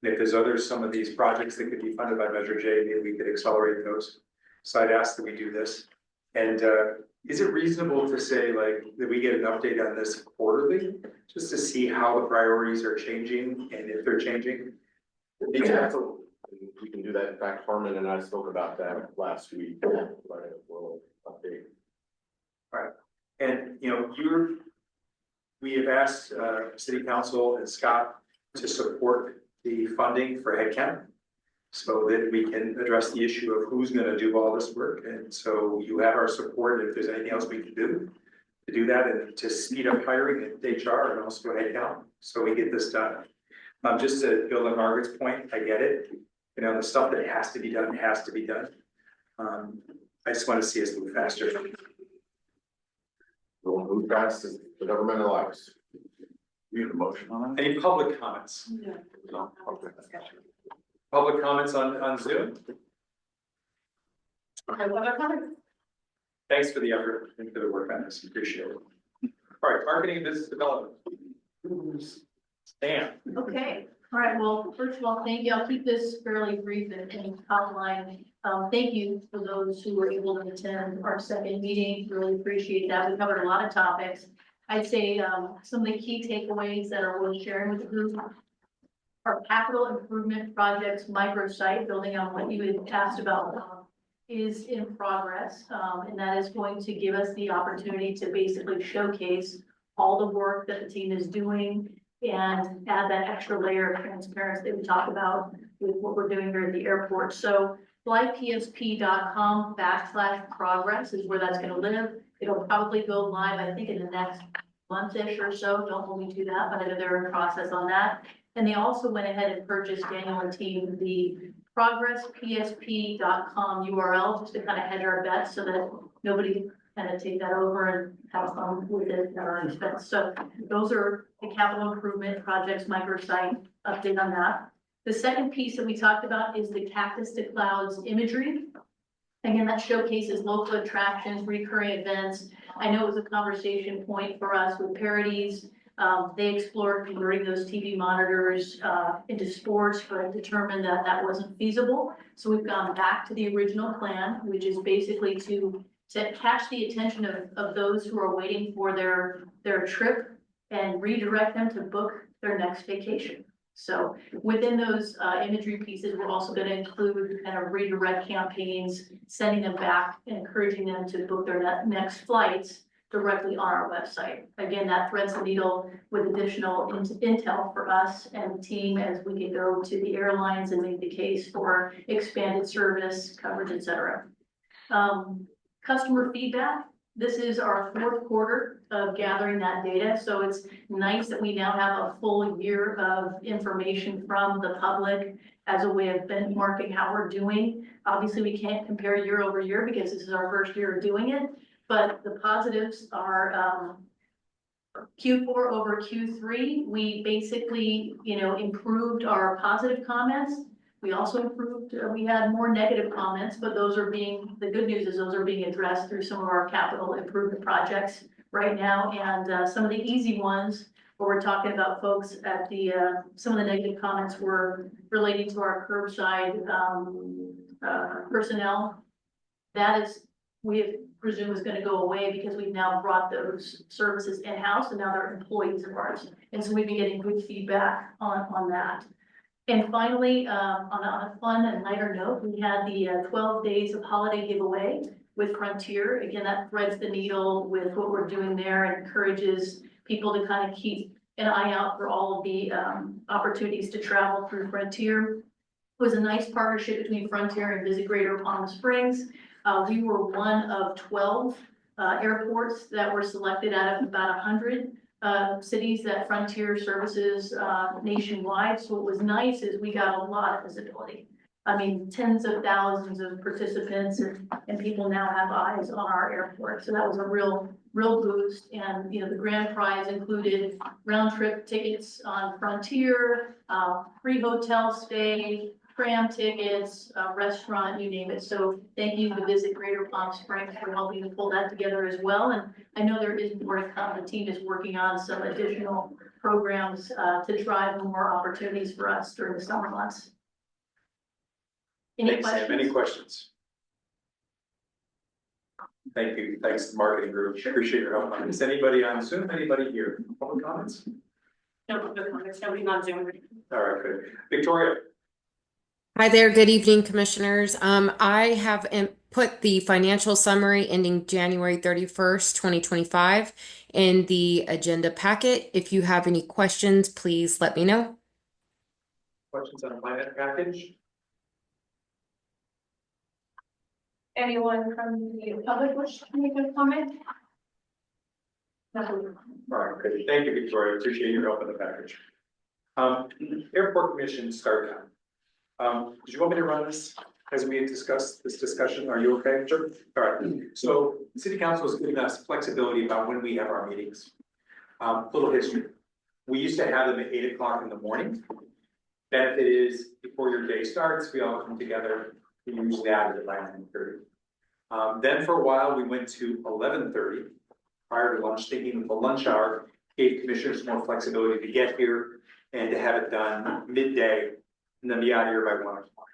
And if there's some of these projects that could be funded by Measure J, maybe we could accelerate those. So I'd ask that we do this. And is it reasonable to say like that we get an update on this quarterly, just to see how the priorities are changing and if they're changing? Yeah, so we can do that. In fact, Harmon and I spoke about that last week. We'll update. Right, and we have asked City Council and Scott to support the funding for headcount, so that we can address the issue of who's going to do all this work. And so you have our support if there's anything else we can do to do that and to speed up hiring at HR and also headcount, so we get this done. Just to build on Margaret's point, I get it. The stuff that has to be done has to be done. I just want to see us move faster. We'll move fast as the government allows. You need a motion on that? Any public comments? No. Okay. Public comments on Zoom? Thanks for the effort and for the work on this, appreciate it. All right, marketing and business development. Stan. Okay, all right, well, first of all, thank you. I'll keep this fairly brief and top line. Thank you for those who were able to attend our second meeting. Really appreciate that. We covered a lot of topics. I'd say some of the key takeaways that are worth sharing with the group. Our capital improvement projects microsite, building on what you had asked about, is in progress. And that is going to give us the opportunity to basically showcase all the work that the team is doing and add that extra layer of transparency that we talked about with what we're doing here at the airport. So flypsp.com/progress is where that's going to live. It'll probably go live, I think, in the next month-ish or so. Don't hold me to that, but I know they're in process on that. And they also went ahead and purchased, Daniel and team, the progresspsp.com URL, just to kind of hedge our bets so that nobody kind of take that over and have fun with it at our expense. So those are the capital improvement projects microsite update on that. The second piece that we talked about is the Cactus to Clouds imagery. Again, that showcases local attractions, recurring events. I know it was a conversation point for us with Parodies. They explored converting those TV monitors into sports, but determined that that wasn't feasible. So we've gone back to the original plan, which is basically to catch the attention of those who are waiting for their trip and redirect them to book their next vacation. So within those imagery pieces, we're also going to include kind of redirect campaigns, sending them back, and encouraging them to book their next flights directly on our website. Again, that threads the needle with additional intel for us and the team as we can go to the airlines and make the case for expanded service, coverage, et cetera. Customer feedback. This is our fourth quarter of gathering that data. So it's nice that we now have a full year of information from the public as a way of benchmarking how we're doing. Obviously, we can't compare year over year because this is our first year of doing it, but the positives are Q4 over Q3. We basically, improved our positive comments. We also improved, we had more negative comments, but the good news is those are being addressed through some of our capital improvement projects right now. And some of the easy ones where we're talking about folks at some of the negative comments were relating to our curbside personnel. That is, we presume is going to go away because we've now brought those services in-house and now they're employees of ours. And so we've been getting good feedback on that. And finally, on a fun and lighter note, we had the 12 days of holiday giveaway with Frontier. Again, that threads the needle with what we're doing there and encourages people to kind of keep an eye out for all of the opportunities to travel through Frontier. was a nice partnership between Frontier and Visit Greater Palm Springs. We were one of 12 airports that were selected out of about 100 cities that Frontier services nationwide. So what was nice is we got a lot of visibility. I mean, tens of thousands of participants and people now have eyes on our airport. So that was a real boost. And, you know, the grand prize included round trip tickets on Frontier, free hotel stay, tram tickets, restaurant, you name it. So thank you to Visit Greater Palm Springs for helping to pull that together as well. And I know there is more to come. The team is working on some additional programs to drive more opportunities for us during the summer months. Thanks, Sam. Any questions? Thank you. Thanks to the marketing group. Appreciate your help on this. Anybody on Zoom? Anybody here? Public comments? No public comments, nobody on Zoom. All right, good. Victoria. Hi there, good evening, commissioners. I have put the financial summary ending January 31st, 2025 in the agenda packet. If you have any questions, please let me know. Questions on the finance package? Anyone from the public wish to make a comment? No. All right, good. Thank you, Victoria. Appreciate your help in the package. Airport Commission start time. Did you want me to run this as we discuss this discussion? Are you okay? Sure. All right. So City Council is giving us flexibility about when we have our meetings. Little history. We used to have them at 8 o'clock in the morning. Benefit is before your day starts, we all come together. We usually add it at 9:30. Then for a while, we went to 11:30 prior to lunch, thinking that the lunch hour gave commissioners more flexibility to get here and to have it done midday and then be out of here by 1 o'clock.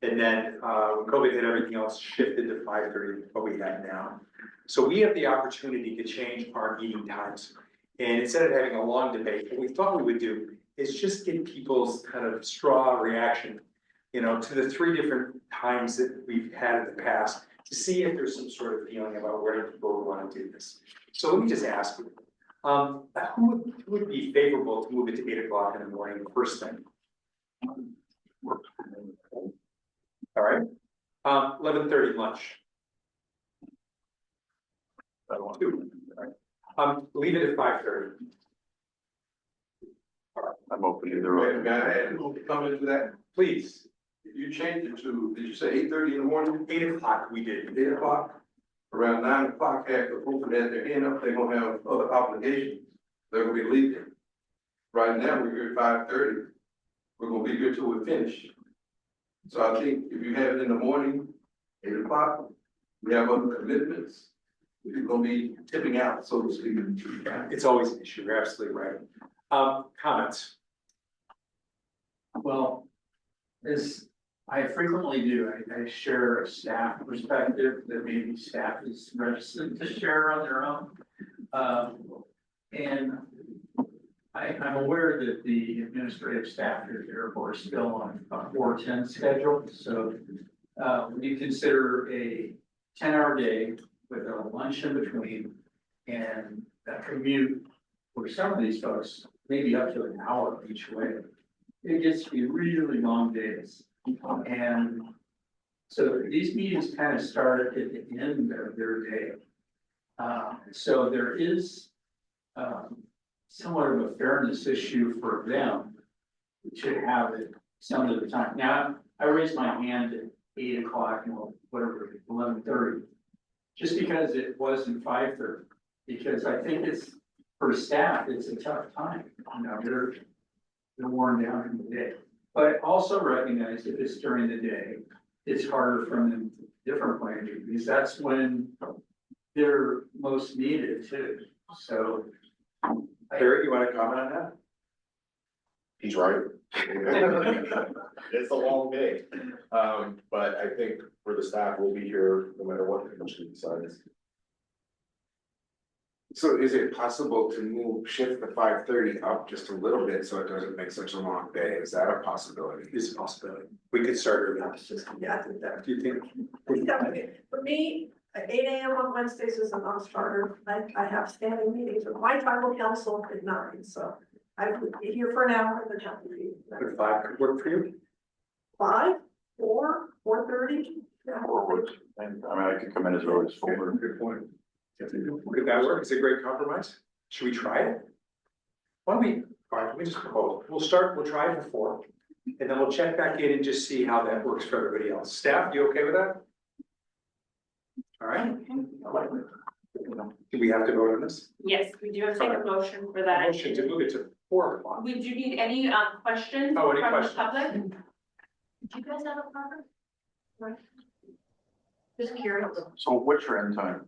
And then when COVID hit, everything else shifted to 5:30, what we have now. So we have the opportunity to change our meeting times. And instead of having a long debate, what we thought we would do is just get people's kind of straw reaction, you know, to the 3 different times that we've had in the past to see if there's some sort of feeling about where people would want to do this. So let me just ask you, who would be favorable to move it to 8 o'clock in the morning, first thing? All right, 11:30 lunch. I don't want to. All right. Leave it at 5:30. All right, I'm open either way. May I add a comment to that? Please. You changed it to, did you say 8:30 in the morning? 8 o'clock we did. 8 o'clock? Around 9 o'clock, after people at their end up, they're gonna have other obligations. They're gonna be leaving. Right now, we're here at 5:30. We're gonna be here till we're finished. So I think if you have it in the morning, 8 o'clock, we have other commitments. We're gonna be tipping out, so to speak. It's always an issue. You're absolutely right. Comments? Well, as I frequently do, I share a staff perspective that maybe staff is reticent to share on their own. And I'm aware that the administrative staff at the airport is still on a 4-10 schedule. So when you consider a 10-hour day with a lunch in between and a commute for some of these folks, maybe up to an hour each way, it gets to be really long days. And so these meetings kind of start at the end of their day. So there is somewhat of a fairness issue for them to have it some of the time. Now, I raised my hand at 8 o'clock, whatever, 11:30, just because it wasn't 5:30, because I think it's, for staff, it's a tough time. You know, they're worn down from the day. But also recognize if it's during the day, it's harder from a different point of view, because that's when they're most needed too. So. Eric, you want to comment on that? He's right. It's a long day. But I think for the staff, we'll be here no matter what the commission decides. So is it possible to shift the 5:30 up just a little bit so it doesn't make such a long day? Is that a possibility? It's a possibility. We could start early. Yeah, I think that. Do you think? For me, 8 a.m. on Wednesdays is a non-starter. I have standing meetings with my tribal council at 9, so I would be here for an hour and then have to leave. Would 5 work for you? 5, 4, 4:30? Forward. And I mean, I could come in as early as forward. Good point. Could that work? Is it a great compromise? Should we try it? Why don't we, all right, let me just propose, we'll try it for 4, and then we'll check back in and just see how that works for everybody else. Staff, you okay with that? All right. Do we have to vote on this? Yes, we do have to take a motion for that. Motion to move it to 4 o'clock. We do need any questions Oh, from any the questions? public? Do you guys have a problem? Just curious. So what's your end time?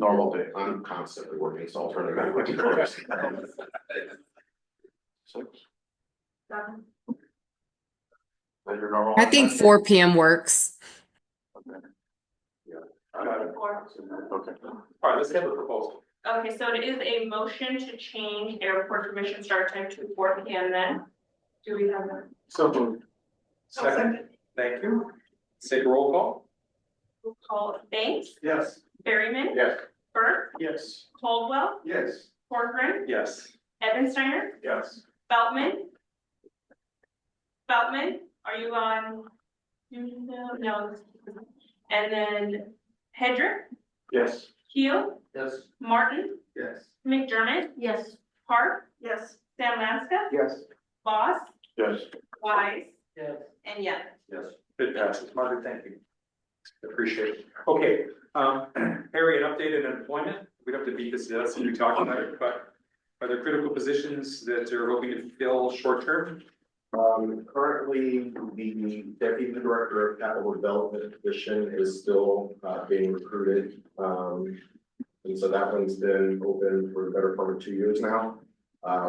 Normal day? I'm constantly working, so I'll turn it back to 6. Seven. Is that your normal? I think 4 p.m. works. Okay. I got it. Okay. All right, let's have a proposal. Okay, so it is a motion to change airport commission start time to 4 p.m. then. Do we have a? So moved. Second, thank you. Let's take a roll call. We'll call Banks, Yes. Berryman. Yes. Burt, Yes. Caldwell, Yes. Corcoran, Yes. Evansteiner, Yes. Beltman. Beltman, are you on? No. And then Hedrick, Yes. Keel, Yes. Martin, Yes. McDermott, Yes. Hart, Yes. Sam Lanska, Yes. Boss, Yes. Wise, Yes. and yes. Yes. It passes. Margaret, thank you. Appreciate it. Okay, Harry, an update on employment. We don't have to beat this to death since we talked about it, but are there critical positions that are hoping to fill short term? Currently, the deputy director of capital development position is still being recruited. And so that one's been open for the better part of 2 years now.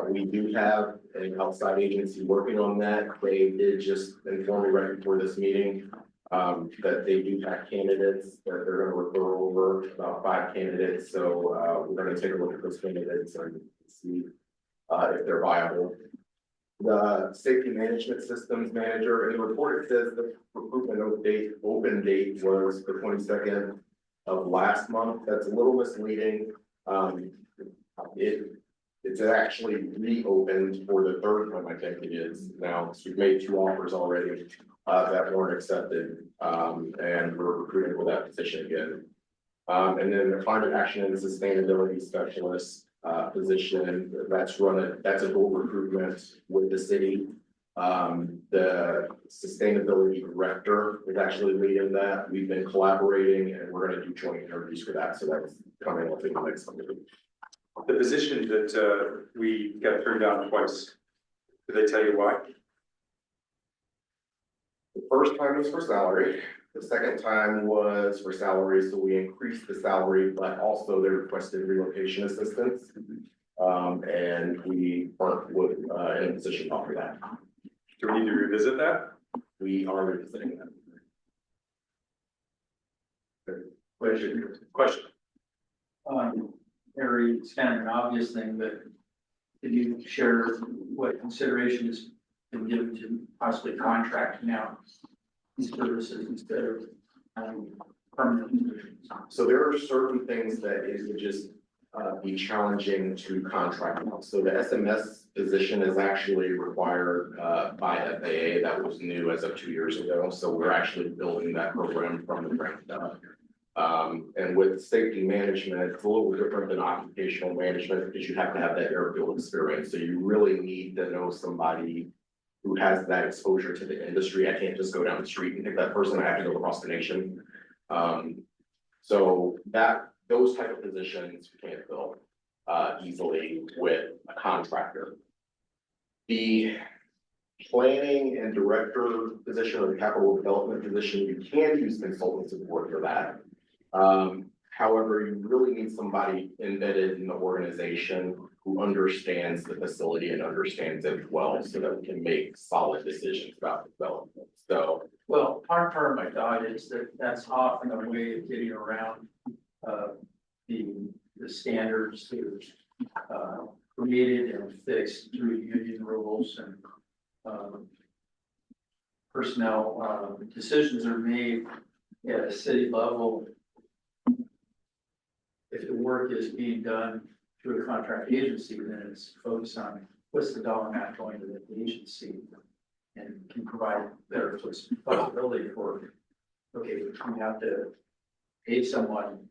We do have an outside agency working on that. They did just inform me right before this meeting that they do have candidates that they're gonna refer over, about 5 candidates. So we're gonna take a look at those candidates and see if they're viable. The safety management systems manager, in the report, it says the recruitment open date was the 22nd of last month. That's a little misleading. It's actually reopened for the 3rd time, I think it is now. So we've made 2 offers already that weren't accepted, and we're recruiting for that position again. And then the climate action and sustainability specialist position, that's a dual recruitment with the city. The sustainability director is actually leading that. We've been collaborating and we're gonna do joint interviews for that. So that's coming up in the next couple of weeks. The position that we got turned down twice. Did they tell you why? The first time was for salary. The second time was for salary, so we increased the salary, but also they requested relocation assistance. And we weren't in a position to offer that. Do we need to revisit that? We are revisiting that. Question. Harry, it's kind of an obvious thing, but could you share what consideration has been given to possibly contracting out these services instead of permanent positions? So there are certain things that it would just be challenging to contract out. So the SMS position is actually required by FAA. That was new as of 2 years ago. So we're actually building that program from the ground up. And with safety management, it's a little different than occupational management because you have to have that airfield experience. So you really need to know somebody who has that exposure to the industry. I can't just go down the street and pick that person. I have to go across the nation. So those type of positions we can't fill easily with a contractor. The planning and director position or the capital development position, you can use consultant support for that. However, you really need somebody embedded in the organization who understands the facility and understands it well so that we can make solid decisions about development. So, Well, part of my thought is that that's often a way of getting around the standards that are created and fixed through union rules and personnel decisions are made at a city level. If the work is being done through a contract agency, then it's focused on what's the dollar amount going to the agency. and can provide better flexibility for, okay, we have to pay someone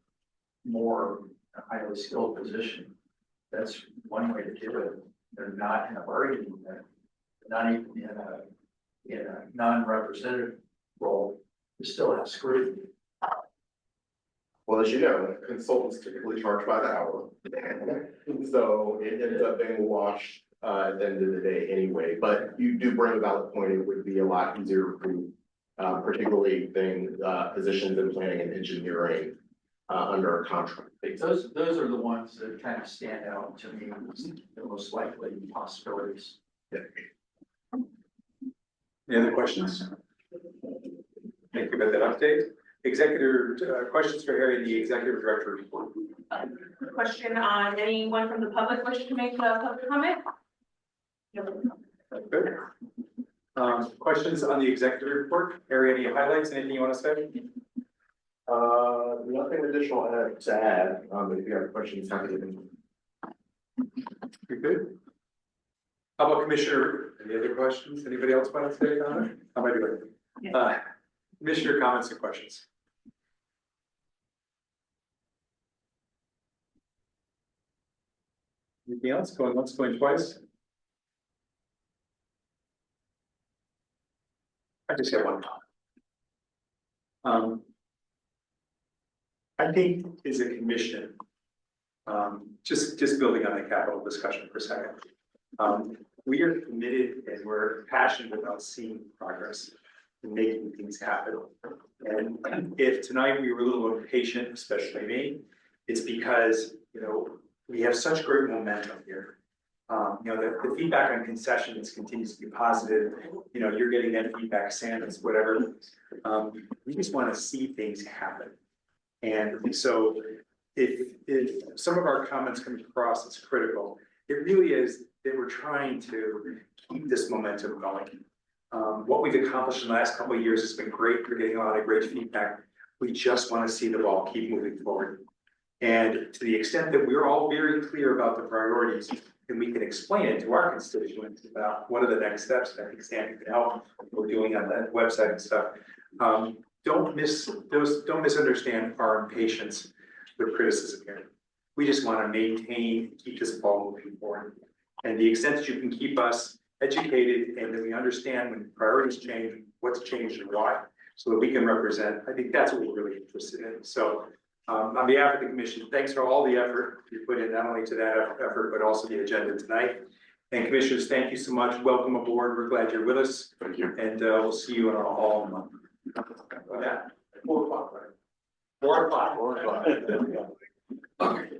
more a highly skilled position. That's one way to do it. They're not in a bargaining unit, not even in a non-representative role, you still have scrutiny. Well, as you know, consultants typically charge by the hour. So it ends up being washed at the end of the day anyway, but you do bring a valid point. It would be a lot easier to prove, particularly positions in planning and engineering under a contract. Those are the ones that kind of stand out to me as the most likely possibilities. Any other questions? Thank you for that update. Executive, questions for Harry, the executive director report. Question on anyone from the public wish to make a public comment? Good. Questions on the executive report? Harry, any highlights, anything you want to say? Nothing additional to add, if you have questions, happy to. You're good. How about Commissioner, any other questions? Anybody else want to say on it? How am I doing? Commissioner comments and questions. Anything else? Going once, going twice? I just got one comment. I think as a commission, just building on the capital discussion for a second. We are committed and we're passionate about seeing progress and making things happen. And if tonight we were a little impatient, especially me, it's because, we have such great momentum here. The feedback on concessions continues to be positive. You're getting that feedback, Sanders, whatever. We just want to see things happen. And so if some of our comments come across as critical, it really is that we're trying to keep this momentum going. What we've accomplished in the last couple of years has been great. We're getting a lot of great feedback. We just want to see the ball keep moving forward. And to the extent that we're all very clear about the priorities, and we can explain it to our constituents about what are the next steps, I think Sandy can help, we're doing on that website and stuff. Don't misunderstand our impatience with criticism here. We just want to maintain, keep this ball moving forward. And the extent that you can keep us educated and that we understand when priorities change, what's changed and why, so that we can represent, I think that's what we're really interested in. So on behalf of the commission, thanks for all the effort you put in, not only to that effort, but also the agenda tonight. And commissioners, thank you so much. Welcome aboard. We're glad you're with us. Thank you. And we'll see you in our hall in a month. Yeah, 4 o'clock, right? 4 o'clock. 4 o'clock. Okay.